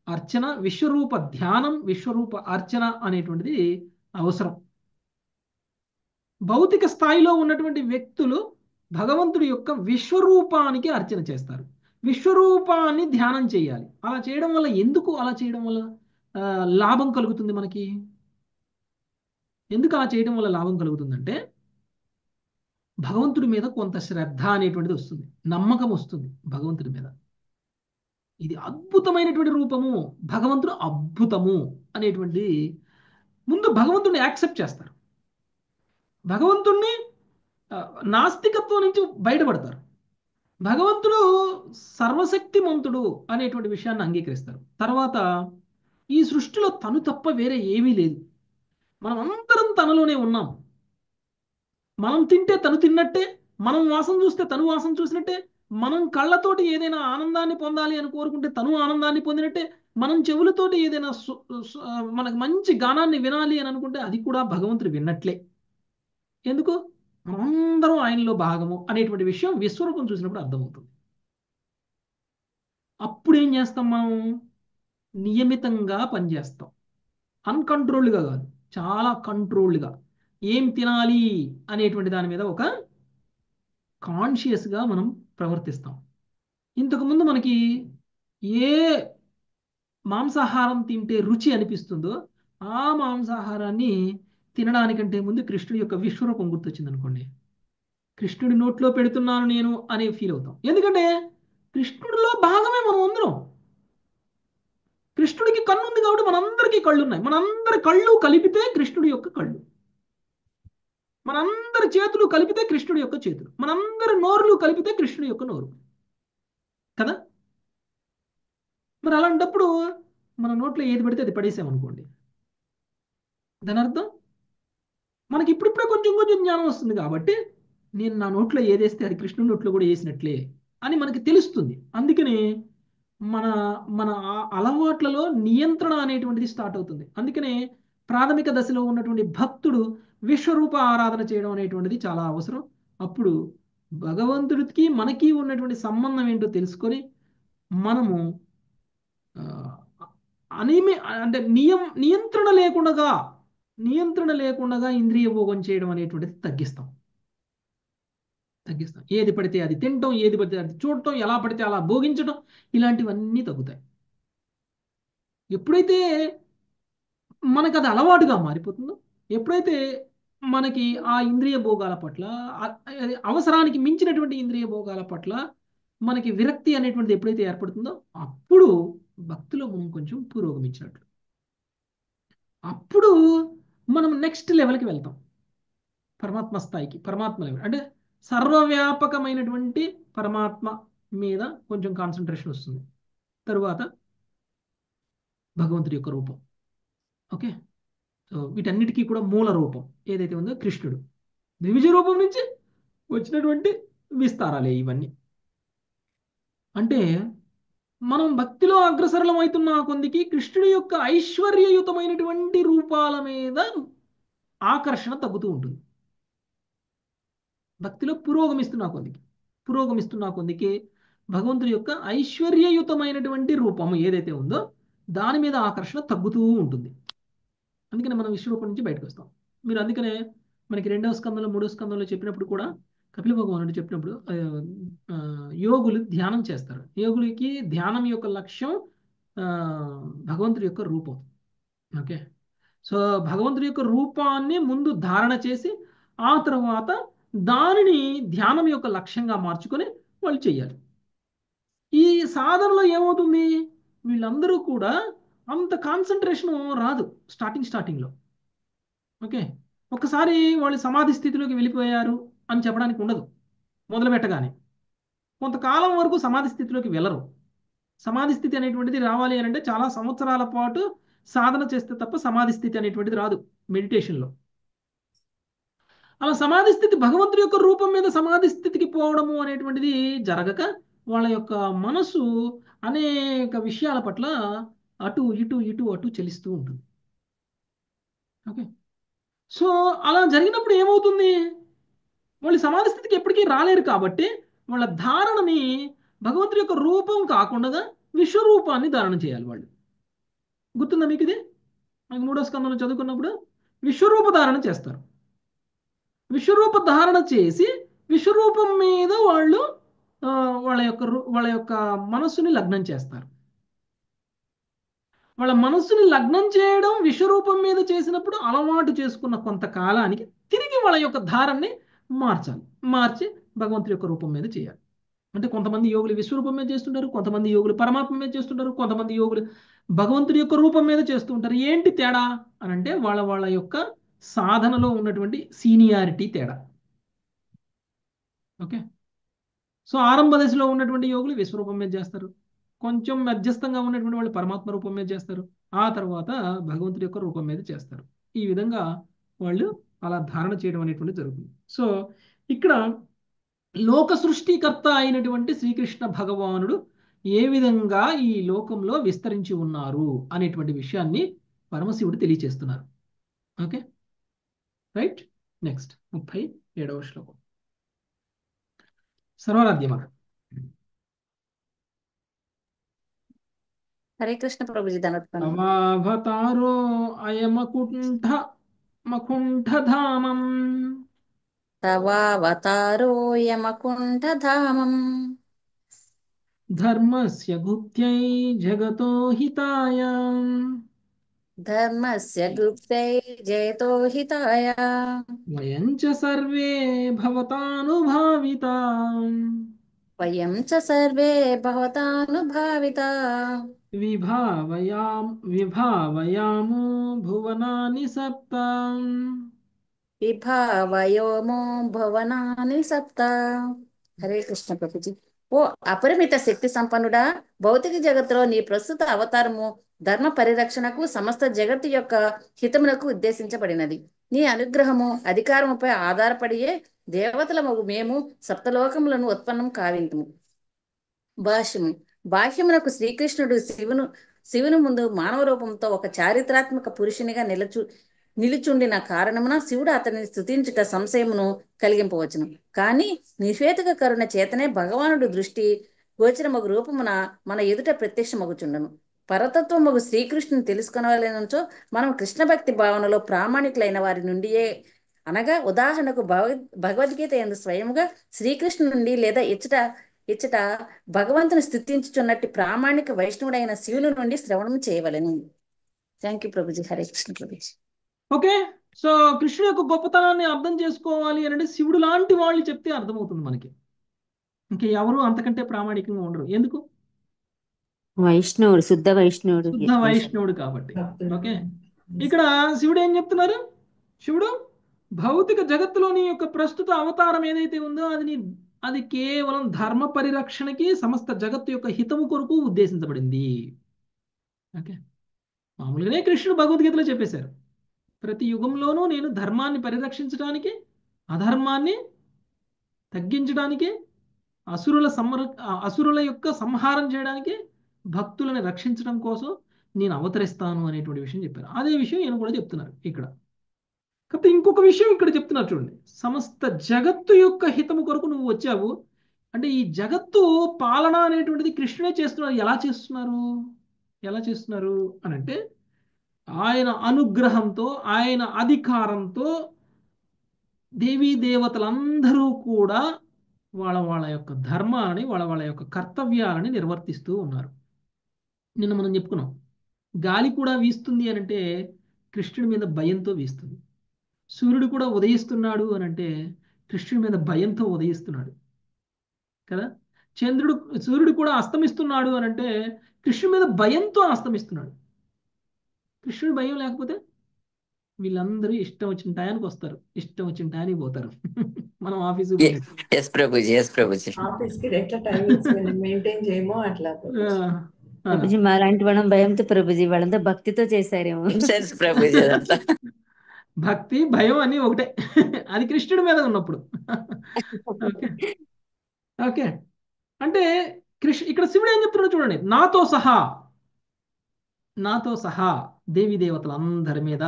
అర్చన, విశ్వరూప ధ్యానం, విశ్వరూప అర్చన అనేటువంటిది అవసరం. భౌతిక స్థాయిలో ఉన్నటువంటి వ్యక్తులు భగవంతుడి యొక్క విశ్వరూపానికి అర్చన చేస్తారు, విశ్వరూపాన్ని ధ్యానం చేయాలి. అలా చేయడం వల్ల ఎందుకు అలా చేయడం వల్ల లాభం కలుగుతుంది మనకి? ఎందుకు అలా చేయడం వల్ల లాభం కలుగుతుందంటే భగవంతుడి మీద కొంత శ్రద్ధ అనేటువంటిది వస్తుంది, నమ్మకం వస్తుంది భగవంతుడి మీద. ఇది అద్భుతమైనటువంటి రూపము, భగవంతుడు అద్భుతము అనేటువంటి ముందు భగవంతుడిని యాక్సెప్ట్ చేస్తారు, భగవంతుణ్ణి నాస్తికత్వం నుంచి బయటపడతారు, భగవంతుడు సర్వశక్తిమంతుడు అనేటువంటి విషయాన్ని అంగీకరిస్తారు. తర్వాత ఈ సృష్టిలో తను తప్ప వేరే ఏమీ లేదు, మనం అందరం తనలోనే ఉన్నాం, మనం తింటే తను తిన్నట్టే, మనం వాసన చూస్తే తను వాసన చూసినట్టే, మనం కళ్ళతోటి ఏదైనా ఆనందాన్ని పొందాలి అని కోరుకుంటే తను ఆనందాన్ని పొందినట్టే, మనం చెవులతోటి ఏదైనా మనకు మంచి గానాన్ని వినాలి అని అనుకుంటే అది కూడా భగవంతుడు విన్నట్లే. ఎందుకు? మనందరం ఆయనలో భాగము అనేటువంటి విషయం విశ్వరూపం చూసినప్పుడు అర్థమవుతుంది. అప్పుడు ఏం చేస్తాం? మనం నియమితంగా పనిచేస్తాం, అన్కంట్రోల్డ్గా కాదు, చాలా కంట్రోల్డ్గా. ఏం తినాలి అనేటువంటి దాని మీద ఒక కాన్షియస్గా మనం ప్రవర్తిస్తాం. ఇంతకుముందు మనకి ఏ మాంసాహారం తింటే రుచి అనిపిస్తుందో ఆ మాంసాహారాన్ని తినడానికంటే ముందు కృష్ణుడి యొక్క విశ్వరూపం గుర్తొచ్చింది అనుకోండి, కృష్ణుడి నోట్లో పెడుతున్నాను నేను అనే ఫీల్ అవుతాం. ఎందుకంటే కృష్ణుడిలో భాగమే మనం అందరం. కృష్ణుడికి కన్ను ఉంది కాబట్టి మనందరికీ కళ్ళు ఉన్నాయి, మనందరి కళ్ళు కలిపితే కృష్ణుడి యొక్క కళ్ళు, మనందరి చేతులు కలిపితే కృష్ణుడి యొక్క చేతులు, మనందరి నోరులు కలిపితే కృష్ణుడి యొక్క నోరు కదా. మరి అలాంటప్పుడు మన నోట్లో ఏది పడితే అది పడేసామనుకోండి, దాని అర్థం మనకి ఇప్పుడిప్పుడే కొంచెం కొంచెం జ్ఞానం వస్తుంది కాబట్టి నేను నా నోట్లో ఏదేస్తే అది కృష్ణుడి నోట్లో కూడా వేసినట్లే అని మనకి తెలుస్తుంది. అందుకని మన మన అలవాట్లలో నియంత్రణ అనేటువంటిది స్టార్ట్ అవుతుంది. అందుకనే ప్రాథమిక దశలో ఉన్నటువంటి భక్తుడు విశ్వరూప ఆరాధన చేయడం అనేటువంటిది చాలా అవసరం. అప్పుడు భగవంతుడికి మనకి ఉన్నటువంటి సంబంధం ఏంటో తెలుసుకొని మనము అంటే నియంత్రణ లేకుండా ఇంద్రియ భోగం చేయడం అనేటువంటిది తగ్గిస్తాం. ఏది పడితే అది తినటం, ఏది పడితే అది చూడటం, ఎలా పడితే అలా భోగించడం, ఇలాంటివన్నీ తగ్గుతాయి. ఎప్పుడైతే మనకు అది అలవాటుగా మారిపోతుందో, ఎప్పుడైతే మనకి ఆ ఇంద్రియ భోగాల పట్ల అవసరానికి మించినటువంటి ఇంద్రియ భోగాల పట్ల మనకి విరక్తి అనేటువంటిది ఎప్పుడైతే ఏర్పడుతుందో అప్పుడు భక్తిలో మనం కొంచెం పురోగమించినట్లు. అప్పుడు మనం నెక్స్ట్ లెవెల్కి వెళ్తాం, పరమాత్మ స్థాయికి. పరమాత్మ లెవెల్ అంటే సర్వవ్యాపకమైనటువంటి పరమాత్మ మీద కొంచెం కాన్సన్ట్రేషన్ వస్తుంది. తరువాత భగవంతుడి యొక్క రూపం. ఓకే, సో వీటన్నిటికీ కూడా మూల రూపం ఏదైతే ఉందో కృష్ణుడు. ద్విజ రూపం నుంచి వచ్చినటువంటి విస్తారాలే ఇవన్నీ. అంటే మనం భక్తిలో అగ్రసరళం అవుతున్న కొందికి కృష్ణుడి యొక్క ఐశ్వర్యయుతమైనటువంటి రూపాల మీద ఆకర్షణ తగ్గుతూ ఉంటుంది. భక్తిలో పురోగమిస్తున్న కొందికి భగవంతుడి యొక్క ఐశ్వర్యయుతమైనటువంటి రూపము ఏదైతే ఉందో దాని మీద ఆకర్షణ తగ్గుతూ ఉంటుంది. అందుకనే మనం విశ్వరూపం నుంచి బయటకు వస్తాం. మీరు అందుకనే మనకి 2వ స్కందంలో 3వ స్కందంలో చెప్పినప్పుడు కూడా కపిల భగవానుడు చెప్పినప్పుడు యోగులు ధ్యానం చేస్తారు. యోగులకి ధ్యానం యొక్క లక్ష్యం భగవంతుడి యొక్క రూపం. ఓకే, సో భగవంతుడి యొక్క రూపాన్ని ముందు ధారణ చేసి ఆ తర్వాత దానిని ధ్యానం యొక్క లక్ష్యంగా మార్చుకొని వాళ్ళు చెయ్యాలి. ఈ సాధనలో ఏమవుతుంది, వీళ్ళందరూ కూడా అంత కాన్సన్ట్రేషన్ రాదు స్టార్టింగ్లో. ఓకే, ఒక్కసారి వాళ్ళు సమాధి స్థితిలోకి వెళ్ళిపోయారు అని చెప్పడానికి ఉండదు. మొదలు పెట్టగానే కొంతకాలం వరకు సమాధి స్థితిలోకి వెళ్ళరు. సమాధి స్థితి అనేటువంటిది రావాలి అని అంటే చాలా సంవత్సరాల పాటు సాధన చేస్తే తప్ప సమాధి స్థితి అనేటువంటిది రాదు మెడిటేషన్లో. అలా సమాధి స్థితి భగవంతుడి యొక్క రూపం మీద సమాధి స్థితికి పోవడము అనేటువంటిది జరగక వాళ్ళ యొక్క మనసు అనేక విషయాల పట్ల అటు ఇటు చలిస్తూ ఉంటుంది. ఓకే, సో అలా జరిగినప్పుడు ఏమవుతుంది, వాళ్ళు సమాధి స్థితికి ఎప్పటికీ రాలేరు. కాబట్టి వాళ్ళ ధారణని భగవంతుడి యొక్క రూపం కాకుండా విశ్వరూపాన్ని ధారణ చేయాలి వాళ్ళు. గుర్తుందా మీకు ఇది? మనకి 3వ స్కందంలో చదువుకున్నప్పుడు విశ్వరూప ధారణ చేస్తారు. విశ్వరూప ధారణ చేసి విశ్వరూపం మీద వాళ్ళు వాళ్ళ యొక్క మనస్సుని లగ్నం చేస్తారు. వాళ్ళ మనస్సుని లగ్నం చేయడం విశ్వరూపం మీద చేసినప్పుడు అలవాటు చేసుకున్న కొంతకాలానికి తిరిగి వాళ్ళ యొక్క ధారణని మార్చి భగవంతుడి యొక్క రూపం మీద చేయాలి. అంటే కొంతమంది యోగులు విశ్వరూపం మీద చేస్తుంటారు, కొంతమంది యోగులు పరమాత్మ మీద చేస్తుంటారు, కొంతమంది యోగులు భగవంతుడి యొక్క రూపం మీద చేస్తూ ఉంటారు. ఏంటి తేడా అని అంటే వాళ్ళ యొక్క సాధనలో ఉన్నటువంటి సీనియారిటీ తేడా. ఓకే, సో ఆరంభ దశలో ఉన్నటువంటి యోగులు విశ్వరూపం మీద చేస్తారు, కొంచెం మధ్యస్థంగా ఉన్నటువంటి వాళ్ళు పరమాత్మ రూపం మీద చేస్తారు, ఆ తర్వాత భగవంతుడి యొక్క రూపం మీద చేస్తారు. ఈ విధంగా వాళ్ళు అలా ధారణ చేయడం అనేటువంటి జరుగుతుంది. సో ఇక్కడ లోక సృష్టికర్త అయినటువంటి శ్రీకృష్ణ భగవానుడు ఏ విధంగా ఈ లోకంలో విస్తరించి ఉన్నారు అనేటువంటి విషయాన్ని పరమశివుడు తెలియచేస్తున్నారు. Okay, right. నెక్స్ట్ 37వ శ్లోకం. సర్వారాధ్యమ.
హరే కృష్ణ ప్రభుజీ.
తవావతారో అయమకుంఠధామం
తవావతారోయమకుంఠధామం
ధర్మస్య గుప్త్యై జగతో హితాయ వయం చ సర్వే భవతానుభావితా విభావయామో భువనాని సప్త.
భువనాని సప్త. హరే కృష్ణ ప్రభుజీ.
ఓ అపరిమిత శక్తి సంపన్నుడా, భౌతిక జగత్తులో నీ ప్రస్తుత అవతారము ధర్మ పరిరక్షణకు, సమస్త జగత్తు యొక్క హితమునకు ఉద్దేశించబడినది. నీ అనుగ్రహము అధికారముపై ఆధారపడియే దేవతలమగు మేము సప్తలోకములను ఉత్పన్నం కావింతుము. భాష్యము. బాహ్యమునకు శ్రీకృష్ణుడు శివుని ముందు మానవ రూపంతో ఒక చారిత్రాత్మక పురుషునిగా నిలుచుండిన కారణమున శివుడు అతనిని స్తుతించుట సంశయమును కలిగింపవచ్చును. కానీ నిషేధక కరుణ చేతనే భగవానుడు దృష్టి గోచరమగు రూపమున మన ఎదుట ప్రత్యక్షమగుచుండను. పరతత్వమగు శ్రీకృష్ణుని తెలుసుకొనవలెనచో మనం కృష్ణ భక్తి భావనలో ప్రామాణికులైన వారి నుండియే, అనగా ఉదాహరణకు భగవద్గీత యందు స్వయముగా శ్రీకృష్ణు నుండి లేదా ఇచ్చట భగవంతుని స్థుతించుచున్నట్టు ప్రామాణిక వైష్ణవుడైన శివుని నుండి శ్రవణం చేయవలెను. Thank you Prabhuji. Hare Krishna Prabhuji.
Okay, so కృష్ణుడు యొక్క గొప్పతనాన్ని అర్థం చేసుకోవాలి అంటే శివుడు లాంటి వాళ్ళు చెప్తే అర్థమవుతుంది మనకి. ఇంకా ఎవరు అంతకంటే ప్రామాణికంగా ఉండరు. ఎందుకు?
వైష్ణవుడు, శుద్ధ వైష్ణవుడు,
శుద్ధ వైష్ణవుడు కాబట్టి. ఓకే, ఇక్కడ శివుడు ఏం చెప్తున్నారు? శివుడు భౌతిక జగత్తులోని యొక్క ప్రస్తుత అవతారం ఏదైతే ఉందో అది కేవలం ధర్మ పరిరక్షణకి, సమస్త జగత్తు యొక్క హితము కొరకు ఉద్దేశించబడింది. ఓకే, మామూలుగానే కృష్ణుడు భగవద్గీతలో చెప్పేశారు, ప్రతి యుగంలోనూ నేను ధర్మాన్ని పరిరక్షించడానికి, అధర్మాన్ని తగ్గించడానికి, అసురుల యొక్క సంహారం చేయడానికి, భక్తులను రక్షించడం కోసం నేను అవతరిస్తాను అనేటువంటి విషయం చెప్పారు. అదే విషయం ఈయన కూడా చెప్తున్నారు ఇక్కడ. కాకపోతే ఇంకొక విషయం ఇక్కడ చెప్తున్నారు చూడండి, సమస్త జగత్తు యొక్క హితము కొరకు నువ్వు వచ్చావు అంటే ఈ జగత్తు పాలన అనేటువంటిది కృష్ణుడే చేస్తున్నారు. ఎలా చేస్తున్నారు అని అంటే ఆయన అనుగ్రహంతో, ఆయన అధికారంతో దేవీ దేవతలందరూ కూడా వాళ్ళ యొక్క ధర్మాన్ని, వాళ్ళ యొక్క కర్తవ్యాలని నిర్వర్తిస్తూ ఉన్నారు. నిన్న మనం చెప్పుకున్నాం, గాలి కూడా వీస్తుంది అనంటే కృష్ణుడి మీద భయంతో వీస్తుంది. సూర్యుడు కూడా ఉదయిస్తున్నాడు అనంటే కృష్ణుడి మీద భయంతో ఉదయిస్తున్నాడు కదా. సూర్యుడు కూడా అస్తమిస్తున్నాడు అనంటే కృష్ణుడి మీద భయంతో అస్తమిస్తున్నాడు. కృష్ణుడి భయం లేకపోతే వీళ్ళందరూ ఇష్టం వచ్చిన టయానికి వస్తారు, ఇష్టం వచ్చిన టయానికి పోతారు. మనం ఆఫీస్కి
ప్రభుజీ మాలాంటి వాళ్ళం భయంతో, ప్రభుజీ వాళ్ళంతా భక్తితో చేశారేమో.
భక్తి భయం అని ఒకటే, అది కృష్ణుడి మీద ఉన్నప్పుడు. ఓకే, అంటే ఇక్కడ శివుడు ఏం చెప్తున్నాడు చూడండి, నాతో సహా దేవీ దేవతలందరి మీద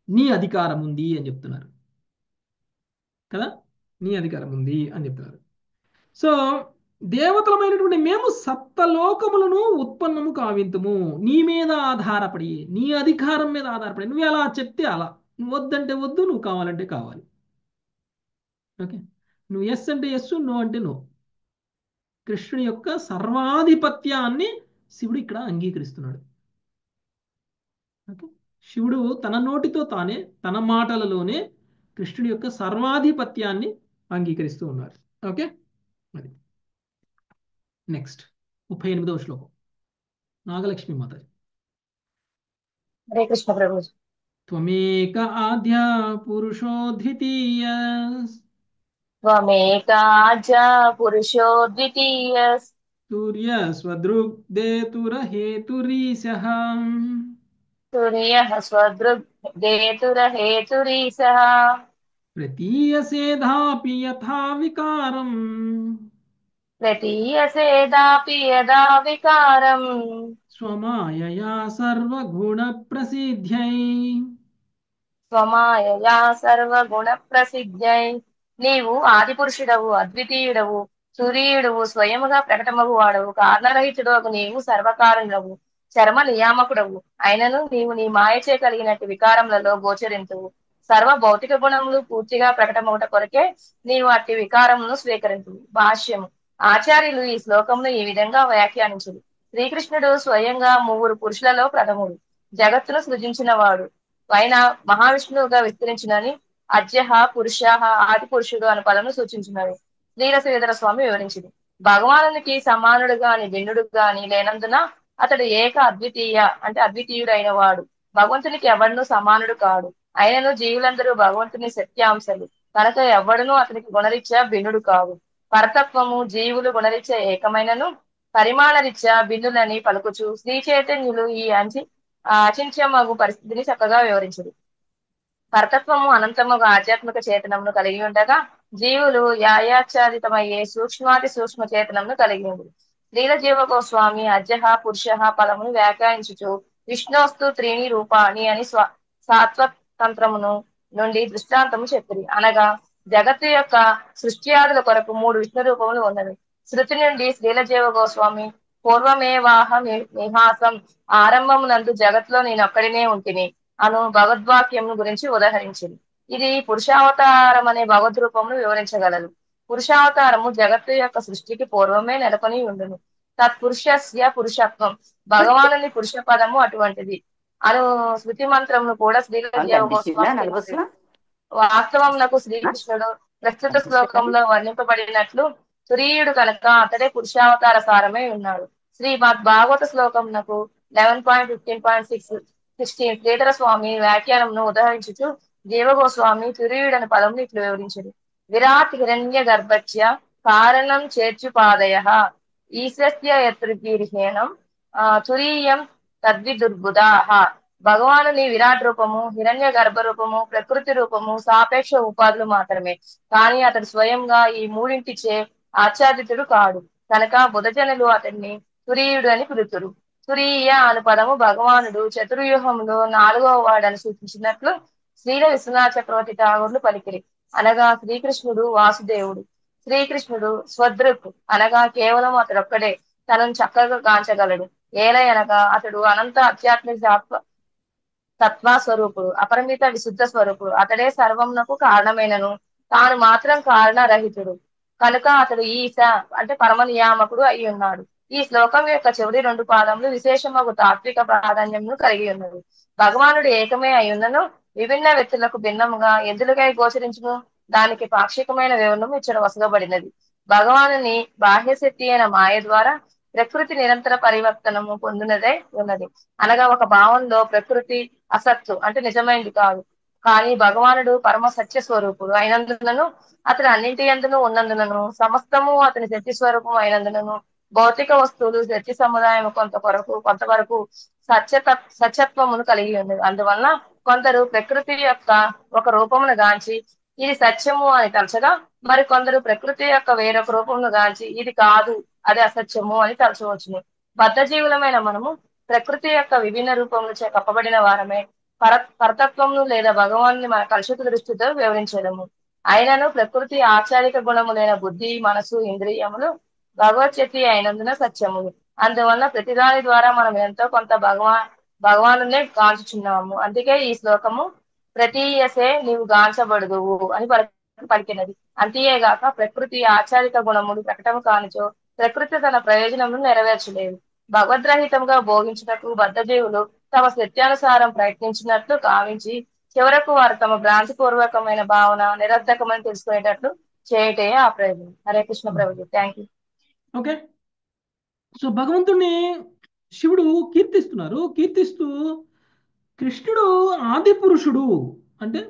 నీ అధికారం ఉంది అని చెప్తున్నారు కదా. నీ అధికారం ఉంది అని చెప్తున్నారు. సో దేవతలమైనటువంటి మేము సప్తలోకములను ఉత్పన్నము కావింతుము, నీ మీద ఆధారపడి, నీ అధికారం మీద ఆధారపడి. నువ్వు ఎలా చెప్తే అలా, నువ్వు వద్దంటే వద్దు, నువ్వు కావాలంటే కావాలి. ఓకే, నువ్వు ఎస్ అంటే ఎస్, నో అంటే నో. కృష్ణుడి యొక్క సర్వాధిపత్యాన్ని శివుడు ఇక్కడ అంగీకరిస్తున్నాడు. ఓకే, శివుడు తన నోటితో తానే, తన మాటలలోనే కృష్ణుడి యొక్క సర్వాధిపత్యాన్ని అంగీకరిస్తూ ఉన్నారు. ఓకే, అది నెక్స్ట్ 38వ శ్లోకం, నాగలక్ష్మి మాత.
హరే కృష్ణ ప్రభు.
త్వమేక ఆద్య పురుషో ద్వితీయ,
త్వమేకాజ్య పురుషో ద్వితీయ,
సూర్య స్వదృగ్దేతురహేతురీశః,
సూర్యః స్వదృగ్దేతురహేతురీశః,
ప్రతీయసేధాపి యథా వికారం,
ప్రతీయసేదాపి యదా వికారం,
స్వమాయయా సర్వగుణ ప్రసిద్ధ్యై,
స్వమాయయా సర్వగుణ ప్రసిద్ధ్యై. నీవు ఆది పురుషుడవు, అద్వితీయుడవు, సూర్యుడవు, స్వయముగా ప్రకటమగు వాడవు, కారణరహితుడవు. నీవు సర్వకారణుడవు, చర్మ నియామకుడవు. అయినను నీవు నీ మాయచే కలిగినట్టు వికారములలో గోచరింతువు. సర్వ భౌతిక గుణములు పూర్తిగా ప్రకటమగుట కొరకే నీవు అట్టి వికారమును స్వీకరించువు. భాష్యము. ఆచార్యులు ఈ శ్లోకమును ఈ విధంగా వ్యాఖ్యానించుడు. శ్రీకృష్ణుడు స్వయంగా 3 పురుషులలో ప్రథముడు, జగత్తును సృజించిన వాడు పైన మహావిష్ణువుగా విస్తరించినని అద్యహ పురుష ఆది పురుషుడు అను పదమును సూచించినవి శ్రీరసవేదర స్వామి వివరించింది. భగవానునికి సమానుడు గాని భిన్నుడు గాని లేనందున అతడు ఏక అద్వితీయ అంటే అద్వితీయుడైన వాడు. భగవంతునికి ఎవడును సమానుడు కాడు. అయినను జీవులందరూ భగవంతుని సత్యాంశలు కనుక ఎవడును అతనికి గుణరీత్యా భిన్నుడు కావు. పరతత్వము జీవులు గుణరీత్యా ఏకమైనను పరిమాణ రీత్యా భిన్నులని పలుకుచు శ్రీ చైతన్యులు ఈ ఆచింత్యమగు పరిస్థితిని చక్కగా వివరించరు. పరతత్వము అనంతముగా ఆధ్యాత్మిక చేతనమును కలిగి ఉండగా జీవులు యాయాచ్ఛాదితమయ్యే సూక్ష్మాతి సూక్ష్మ చేతనమును కలిగి ఉంది. శ్రీల జీవ గోస్వామి అజ్జహ పురుష పదమును వ్యాఖ్యానించుచు విష్ణోస్తు త్రీణి రూపాణి అని సాత్వతంత్రమును నుండి దృష్టాంతము చెప్పిరి. అనగా జగత్తు యొక్క సృష్టియాదుల కొరకు 3 విష్ణు రూపములు ఉన్నవి. శృతి నుండి శ్రీల జీవ గోస్వామి పూర్వమేవాహ నిహాసం ఆరంభమునందు జగత్తులో నేనొక్కడినే ఉంటిని అను భగవద్వాక్యము గురించి ఉదహరించింది. ఇది పురుషావతారం అనే భగవద్ రూపమును వివరించగలదు. పురుషావతారము జగత్తు యొక్క సృష్టికి పూర్వమే నెలకొని ఉండును. తత్పురుషస్య పురుషత్వం భగవానుని పురుష పదము అటువంటిది అను శృతి మంత్రమును కూడా శ్రీల గోస్వామి వాస్తవమునకు శ్రీకృష్ణుడు ప్రస్తుత శ్లోకంలో వర్ణింపబడినట్లు తురీయుడు కనుక అతడే పురుషావతార సారమై ఉన్నాడు. శ్రీమద్ భాగవత శ్లోకమునకు 11.15.16 శ్రీధర స్వామి వ్యాఖ్యానమును ఉదహరించుచు జీవగోస్వామి తురీయుడని పదమును ఇట్లు వివరించింది. విరాట్ హిరణ్య గర్భస్య కారణం చేర్చుపాదయ ఈశస్య యతృగీర్హేణం తురీయం తద్విదుర్బుధాః. భగవానుని విరాట్ రూపము, హిరణ్య గర్భ రూపము, ప్రకృతి రూపము సాపేక్ష ఉపాధులు మాత్రమే. కానీ అతడు స్వయంగా ఈ మూడింటిచే ఆచ్ఛాదితుడు కాడు కనుక బుధజనులు అతన్ని తురీయుడు అని పిలుతురు. తురీయ అను పదము భగవానుడు చతుర్వ్యూహంలో 4వ వాడని సూచించినట్లు శ్రీల విశ్వనాథ చక్రవర్తి ఠాగూర్లు పలికిరి. అనగా శ్రీకృష్ణుడు వాసుదేవుడు. శ్రీకృష్ణుడు స్వదృక్ అనగా కేవలం అతడొక్కడే తనను చక్కగా గాంచగలడు. ఏలయనగా అతడు అనంత ఆధ్యాత్మిక తత్వస్వరూపుడు, అపరిమిత విశుద్ధ స్వరూపుడు. అతడే సర్వమునకు కారణమైనను తాను మాత్రం కారణరహితుడు కనుక అతడు ఈశ అంటే పరమ నియామకుడు అయి ఉన్నాడు. ఈ శ్లోకం యొక్క చివరి 2 పాదములు విశేషమగు తాత్విక ప్రాధాన్యమును కలిగి ఉన్నది. భగవానుడు ఏకమే అయ్యున్నను విభిన్న వ్యక్తులకు భిన్నముగా ఎందులకై గోచరించును దానికి పాక్షికమైన వివరణం ఇచ్చట వసగబడినది. భగవానుని బాహ్యశక్తి అయిన మాయ ద్వారా ప్రకృతి నిరంతర పరివర్తనము పొందినదే ఉన్నది. అనగా ఒక భావంలో ప్రకృతి అసత్తు అంటే నిజమైనది కాదు. కానీ భగవానుడు పరమ సత్య స్వరూపుడు అయినందునను అతడు అన్నింటి యందును ఉన్నందునను సమస్తము అతని శక్తి స్వరూపం అయినందునను భౌతిక వస్తువులు శక్తి సముదాయం కొంతవరకు సత్యత్వమును కలిగి ఉన్నది. అందువలన కొందరు ప్రకృతి యొక్క ఒక రూపమును గాంచి ఇది సత్యము అని తలచగా మరి కొందరు ప్రకృతి యొక్క వేరొక రూపమును గాంచి ఇది కాదు అది అసత్యము అని తలచవచ్చును. బద్ధజీవులమైన మనము ప్రకృతి యొక్క విభిన్న రూపములచే కప్పబడిన వారమే పరతత్వమును లేదా భగవాన్ని మన కలుషిత దృష్టితో వివరించడము. అయినను ప్రకృతి ఆచారిక గుణములైన బుద్ధి మనసు ఇంద్రియములు భగవచ్ఛక్తి అయినందున సత్యములు. అందువలన ప్రతిదాని ద్వారా మనం ఎంతో కొంత భగవానునే గాంచుచున్నాము. అందుకే ఈ శ్లోకము ప్రతీయసే నీవు గాంచబడుదువు అని పలికినది. అంతేగాక ప్రకృతి ఆచారిక గుణములు ప్రకటము కానిచో ప్రకృతి తన ప్రయోజనమును నెరవేర్చలేదు. భగవద్రహితంగా భోగించినట్లు బద్ధజీవులు తమ సత్యానుసారం ప్రయత్నించినట్లు కావించి చివరకు వారు తమ భ్రాంతిపూర్వకమైన భావన నిరర్ధకమని తెలుసుకునేటట్లు చేయటే ఆ ప్రయోజనం. Hare Krishna Prabhuji. Thank you.
Okay, so భగవంతుడిని శివుడు కీర్తిస్తూ కృష్ణుడు ఆది పురుషుడు అంటే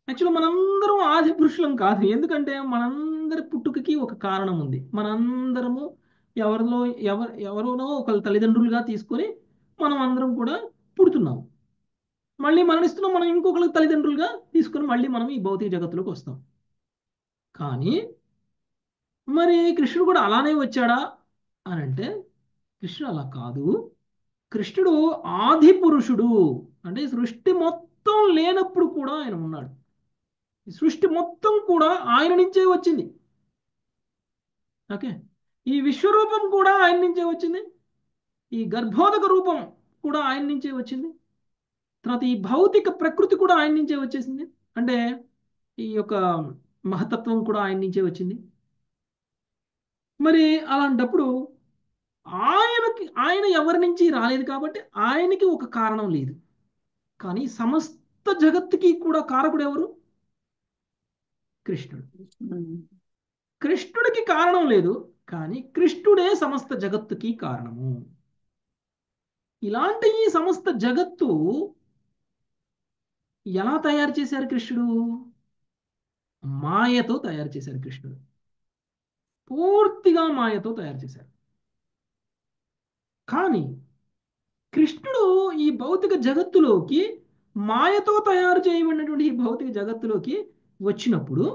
యాక్చువల్ మనందరం ఆది పురుషులం కాదు. ఎందుకంటే మనందరి పుట్టుకకి ఒక కారణం ఉంది. మనందరము ఎవరోనో ఒకళ్ళ తల్లిదండ్రులుగా తీసుకొని మనం అందరం కూడా పుడుతున్నాం, మళ్ళీ మరణిస్తున్నాం, మనం ఇంకొకళ్ళ తల్లిదండ్రులుగా తీసుకొని మళ్ళీ మనం ఈ భౌతిక జగత్తులోకి వస్తాం. కానీ మరి కృష్ణుడు కూడా అలానే వచ్చాడా అని అంటే కృష్ణుడు అలా కాదు. కృష్ణుడు ఆది పురుషుడు అంటే సృష్టి మొత్తం లేనప్పుడు కూడా ఆయన ఉన్నాడు. సృష్టి మొత్తం కూడా ఆయన నుంచే వచ్చింది. ఓకే, ఈ విశ్వరూపం కూడా ఆయన నుంచే వచ్చింది, ఈ గర్భోదక రూపం కూడా ఆయన నుంచే వచ్చింది, తర్వాత ఈ భౌతిక ప్రకృతి కూడా ఆయన నుంచే వచ్చేసింది. అంటే ఈ యొక్క మహతత్వం కూడా ఆయన నుంచే వచ్చింది. మరి అలాంటప్పుడు ఆయన ఎవరి నుంచి రాలేదు కాబట్టి ఆయనకి ఒక కారణం లేదు. కానీ సమస్త జగత్తుకి కూడా కారకుడు ఎవరు? కృష్ణుడు. కృష్ణుడికి కారణం లేదు, కానీ కృష్ణుడే సమస్త జగత్తుకి కారణము. ఇలాంటి ఈ సమస్త జగత్తు ఎలా తయారు చేశారు కృష్ణుడు? మాయతో తయారు చేశారు కృష్ణుడు. పూర్తిగా మాయతో తయారు చేశారు. కానీ కృష్ణుడు ఈ భౌతిక జగత్తులోకి మాయతో తయారు చేయబడినటువంటి ఈ భౌతిక జగత్తులోకి వచ్చినప్పుడు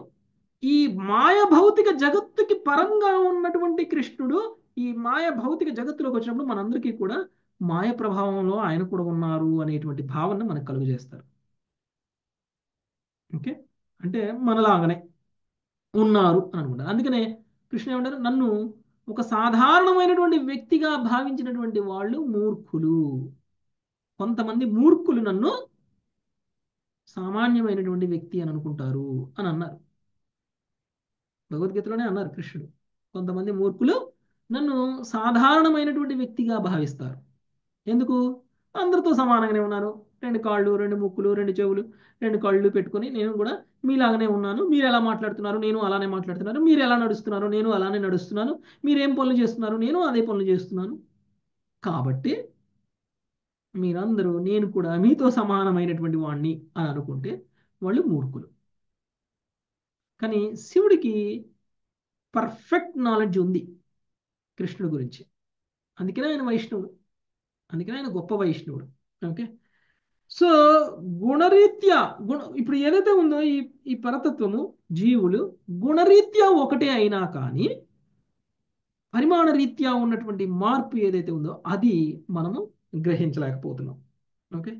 ఈ మాయ భౌతిక జగత్తుకి పరంగా ఉన్నటువంటి కృష్ణుడు ఈ మాయ భౌతిక జగత్తులోకి వచ్చినప్పుడు మనందరికీ కూడా మాయ ప్రభావంలో ఆయన కూడా ఉన్నారు అనేటువంటి భావన మనకు కలుగజేస్తారు. ఓకే, అంటే మనలాగానే ఉన్నారు అని అనుకుంటారు. అందుకనే కృష్ణ ఏమంటారు, నన్ను ఒక సాధారణమైనటువంటి వ్యక్తిగా భావించినటువంటి వాళ్ళు మూర్ఖులు. కొంతమంది మూర్ఖులు నన్ను సామాన్యమైనటువంటి వ్యక్తి అని అనుకుంటారు అని అన్నారు. భగవద్గీతలోనే అన్నారు కృష్ణుడు, కొంతమంది మూర్ఖులు నన్ను సాధారణమైనటువంటి వ్యక్తిగా భావిస్తారు. ఎందుకు? అందరితో సమానంగానే ఉన్నాను, 2 కాళ్ళు 2 ముక్కులు 2 చెవులు 2 కళ్ళు పెట్టుకొని నేను కూడా మీలాగానే ఉన్నాను. మీరు ఎలా మాట్లాడుతున్నారు నేను అలానే మాట్లాడుతున్నాను, మీరు ఎలా నడుస్తున్నారు నేను అలానే నడుస్తున్నాను, మీరు ఏం పనులు చేస్తున్నారు నేను అదే పనులు చేస్తున్నాను. కాబట్టి మీరందరూ నేను కూడా మీతో సమానమైనటువంటి వాణ్ణి అని అనుకుంటే వాళ్ళు మూర్ఖులు. కానీ శివుడికి పర్ఫెక్ట్ నాలెడ్జ్ ఉంది కృష్ణుడి గురించి. అందుకనే ఆయన వైష్ణవుడు, అందుకనే ఆయన గొప్ప వైష్ణవుడు. ఓకే, సో గుణరీత్యా ఇప్పుడు ఏదైతే ఉందో ఈ పరతత్వము జీవులు గుణరీత్యా ఒకటే అయినా కానీ పరిమాణ రీత్యా ఉన్నటువంటి మార్పు ఏదైతే ఉందో అది మనము గ్రహించలేకపోతున్నాం. ఓకే,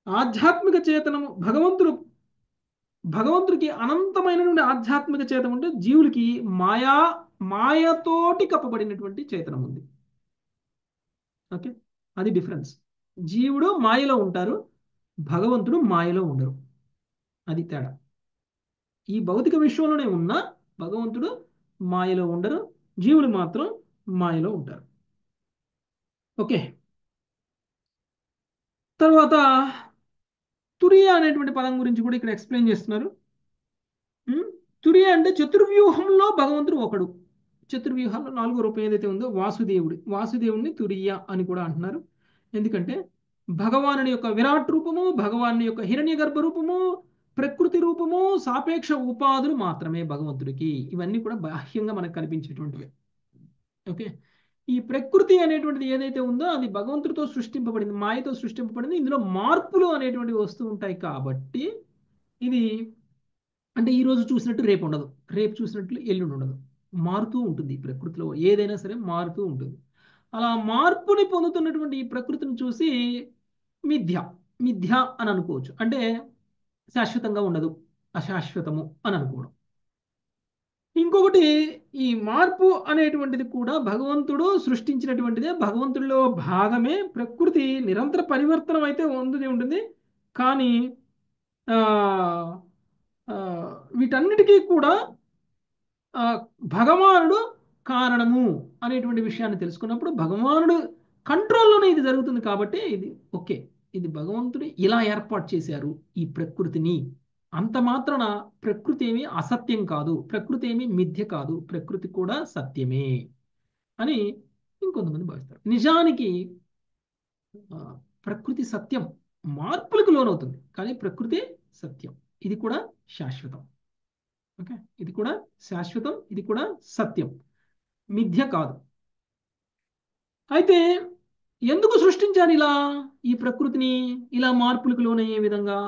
ఆధ్యాత్మిక చేతనము భగవంతుడికి అనంతమైనటువంటి ఆధ్యాత్మిక చేతనం ఉంటే జీవులకి మాయతోటి కప్పబడినటువంటి చేతనం ఉంది. ఓకే, అది డిఫరెన్స్. జీవుడు మాయలో ఉంటారు, భగవంతుడు మాయలో ఉండరు. అది తేడా. ఈ భౌతిక విశ్వంలోనే ఉన్న భగవంతుడు మాయలో ఉండరు, జీవులు మాత్రం మాయలో ఉంటారు. ఓకే, తర్వాత తురియ అనేటువంటి పదం గురించి కూడా ఇక్కడ ఎక్స్ప్లెయిన్ చేస్తున్నారు. తురియ అంటే చతుర్వ్యూహంలో భగవంతుడు ఒకడు. చతుర్వ్యూహాల్లో 4వ రూపం ఏదైతే ఉందో వాసుదేవుడిని తురియ అని కూడా అంటున్నారు. ఎందుకంటే భగవానుని యొక్క విరాట్ రూపము, భగవాను యొక్క హిరణ్య గర్భ రూపము, ప్రకృతి రూపము, సాపేక్ష ఉపాధులు మాత్రమే భగవంతుడికి. ఇవన్నీ కూడా బాహ్యంగా మనకు కనిపించేటువంటివి. ఓకే, ఈ ప్రకృతి అనేటువంటిది ఏదైతే ఉందో అది భగవంతుడితో సృష్టింపబడింది, మాయతో సృష్టింపబడింది. ఇందులో మార్పులు అనేటువంటివి వస్తూ ఉంటాయి. కాబట్టి ఇది అంటే ఈరోజు చూసినట్టు రేపు ఉండదు, రేపు చూసినట్లు ఎల్లుండి ఉండదు, మారుతూ ఉంటుంది. ఈ ప్రకృతిలో ఏదైనా సరే మారుతూ ఉంటుంది. అలా మార్పుని పొందుతున్నటువంటి ఈ ప్రకృతిని చూసి మిథ్య అని అనుకోవచ్చు. అంటే శాశ్వతంగా ఉండదు, అశాశ్వతము అని అనుకోవడం. ఇంకొకటి, ఈ మార్పు అనేటువంటిది కూడా భగవంతుడు సృష్టించినటువంటిదే, భగవంతుడిలో భాగమే. ప్రకృతి నిరంతర పరివర్తనం అయితే ఉంటుంది. కానీ వీటన్నిటికీ కూడా భగవానుడు కారణము అనేటువంటి విషయాన్ని తెలుసుకున్నప్పుడు భగవానుడు కంట్రోల్లోనే ఇది జరుగుతుంది. కాబట్టి ఇది ఓకే, ఇది భగవంతుడు ఇలా ఏర్పాటు చేశారు ఈ ప్రకృతిని. అంత మాత్రాన ప్రకృతి ఏమి అసత్యం కాదు, ప్రకృతి ఏమి మిథ్య కాదు, ప్రకృతి కూడా సత్యమే అని ఇంకొంతమంది భావిస్తారు. నిజానికి ప్రకృతి సత్యం, మార్పులకు లోనవుతుంది, కానీ ప్రకృతి సత్యం. ఇది కూడా శాశ్వతం. ఓకే, ఇది కూడా శాశ్వతం, ఇది కూడా సత్యం, మిథ్య కాదు. అయితే ఎందుకు సృష్టించారు ఇలా ఈ ప్రకృతిని, ఇలా మార్పులకు లోనయ్యే విధంగా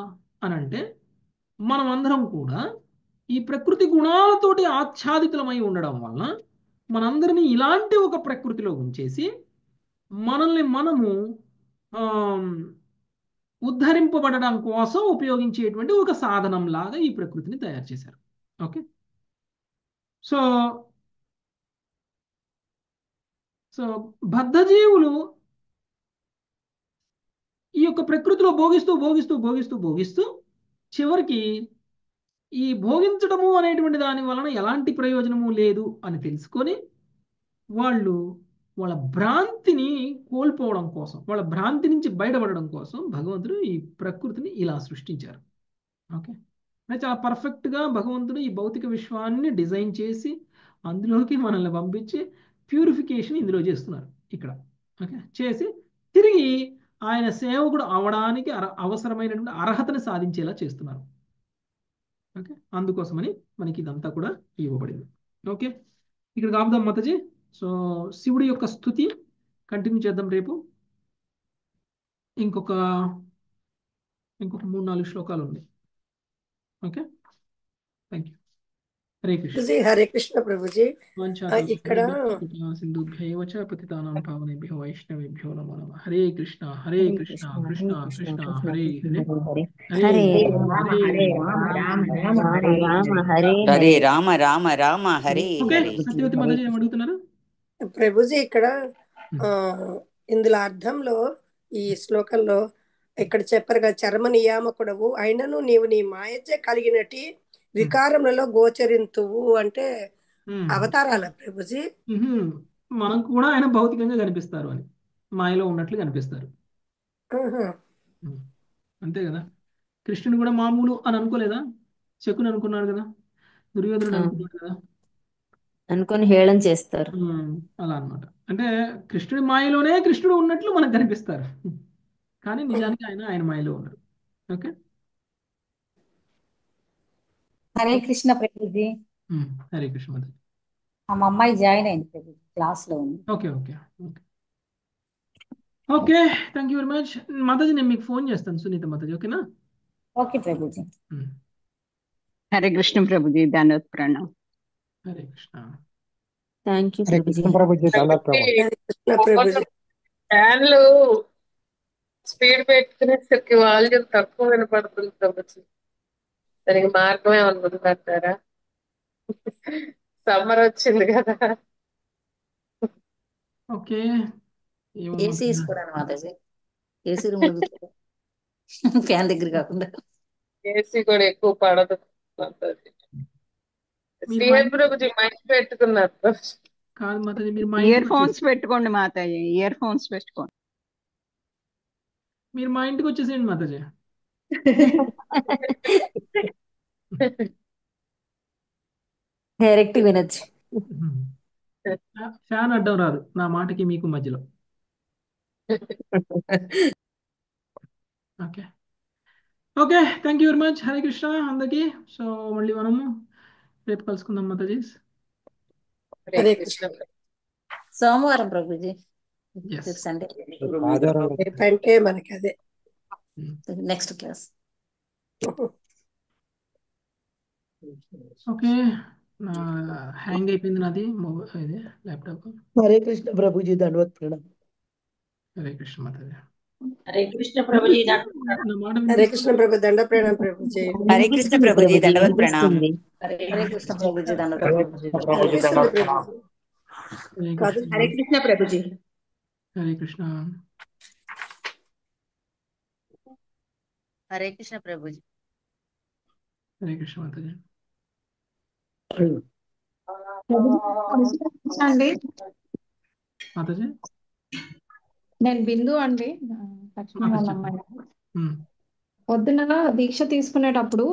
అని అంటే, మనం అందరం కూడా ఈ ప్రకృతి గుణాలతోటి ఆచ్ఛాదితులమై ఉండడం వలన మనందరినీ ఇలాంటి ఒక ప్రకృతిలో ఉంచేసి మనల్ని మనము ఉద్ధరింపబడడం కోసం ఉపయోగించేటువంటి ఒక సాధనం లాగా ఈ ప్రకృతిని తయారు చేశారు. ఓకే, సో బద్ధజీవులు ఈ యొక్క ప్రకృతిలో భోగిస్తూ చివరికి ఈ భోగించడము అనేటువంటి దాని వలన ఎలాంటి ప్రయోజనము లేదు అని తెలుసుకొని వాళ్ళ భ్రాంతిని కోల్పోవడం కోసం, వాళ్ళ భ్రాంతి నుంచి బయటపడడం కోసం భగవంతుడు ఈ ప్రకృతిని ఇలా సృష్టించారు. ఓకే, చాలా పర్ఫెక్ట్గా భగవంతుడు ఈ భౌతిక విశ్వాన్ని డిజైన్ చేసి అందులోకి మనల్ని పంపించి ప్యూరిఫికేషన్ ఇందులో చేస్తున్నారు ఇక్కడ. ఓకే, చేసి తిరిగి ఆయన సేవకుడు అవడానికి అవసరమైనటువంటి అర్హతను సాధించేలా చేస్తున్నారు. ఓకే, అందుకోసమని మనకి ఇదంతా కూడా ఇవ్వబడింది. ఓకే, ఇక్కడ ఆపుదాం మాతాజీ. సో శివుడి యొక్క స్తుతి కంటిన్యూ చేద్దాం రేపు. ఇంకొక 3-4 శ్లోకాలు ఉన్నాయి. Okay, thank you. Hare Krishna.
Prabhuji Hare Krishna Prabhuji. ఇక్కడ
సింధుభ్యైవ చ పతితానాం పావనేభ్యో వైష్ణవేభ్యో నమో నమః. హరే కృష్ణ హరే కృష్ణ కృష్ణ కృష్ణ హరే హరే
హరే
హరే
హరే రామ రామ రామ హరే హరే.
సత్యవతి మాతాజీ ఏం అడుగుతున్నారు?
ప్రభుజీ ఇక్కడ ఇందులో అర్థంలో ఈ శ్లోకంలో ఇక్కడ చెప్పారు కదా, చర్మ నియామకుడవు అయినను నీవు నీ మాయచే కలిగినటి వికారములలో గోచరింతువు అంటే అవతారాల ప్రభుజీ?
మనకు కూడా ఆయన భౌతికంగా కనిపిస్తారు అని, మాయలో ఉన్నట్లు కనిపిస్తారు. అంతే కదా. కృష్ణుడు కూడా మామూలు అని అనుకోలేదా? శకుని అనుకున్నాడు కదా, దుర్యోధనుడు అనుకున్నాడు కదా,
అనుకొని హేళన చేస్తారు.
అలా అన్నమాట. అంటే కృష్ణుడి మాయలోనే కృష్ణుడు ఉన్నట్లు మనకు కనిపిస్తారు, కానీ నిజానికి ఆయన మాయలో ఉన్నారు. ఓకే,
హరే కృష్ణ ప్రభుజీ.
హరే కృష్ణ మాతాజీ.
మా అమ్మాయి జాయిన్ అయింది ప్రభుజీ, క్లాస్ లో ఉంది.
Okay okay okay okay, thank you very much Mataji. నేను మీకు ఫోన్ చేస్తాను సునీత మాతాజీ, ఓకేనా?
Okay Prabhuji.
Hare Krishna Prabhuji, ధన్యవాద ప్రణాం.
Hare Krishna.
Thank you
ఫ్యాన్లు స్పీడ్ పెట్టుకునేసరికి వాల్యూమ్ తక్కువ వినపడుతుంది ప్రభుజీ. దానికి మార్గం ఏమన్నా ఉందంటారా? సమ్మర్ వచ్చింది కదా.
ఓకే,
ఏసీ వేసుకోరాను మాతాజీ, ఏసీ రూమ్ ఫ్యాన్ దగ్గర కాకుండా.
ఏసీ కూడా ఎక్కువ పడదు మాతాజీ. శ్రీహరి ప్రభుజీ మైక్ పెట్టుకున్నారు.
కాదు మాతాజీ, మీరు
ఇయర్ ఫోన్స్ పెట్టుకోండి మాతాజీ, ఇయర్ ఫోన్స్ పెట్టుకోండి.
మీరు మా ఇంటికి వచ్చేసేయండి మాతాజీ.
డైరెక్ట్ వినొచ్చు.
ఫ్యాన్ అడ్డం రాదు నా మాటకి మీకు మధ్యలో. Okay okay, thank you very much. Hare Krishna అందరికి. సో మళ్ళీ మనము రేపు కలుసుకుందాం మాతాజీ.
హరే కృష్ణ.
సోమవారం ప్రభుజీ, సండే
అంటే మనకి అదే
నెక్స్ట్ క్లాస్.
ఓకే, హ్యాంగ్ అయిపోయింది నాది ఇది ల్యాప్టాప్.
హరే కృష్ణ ప్రభుజీ, ధన్యవాద ప్రణాం.
హరే కృష్ణ మాతాజీ.
హరే కృష్ణ ప్రభుజీ.
హరే కృష్ణ ప్రభు, దండ ప్రణాం ప్రభుజీ.
హరే కృష్ణ ప్రభుజీ, దండవత్ ప్రణాం.
హరే కృష్ణ ప్రభుజీ, దండవత్
హరే కృష్ణ ప్రభుజీ.
హరే కృష్ణ.
హరే కృష్ణ ప్రభుజీ.
హరే కృష్ణ మాతాజీ.
అండి
మాతాజీ,
నేను బిందు అండి, లక్ష్మీ వాళ్ళ అమ్మాయి. పొద్దున దీక్ష తీసుకునేటప్పుడు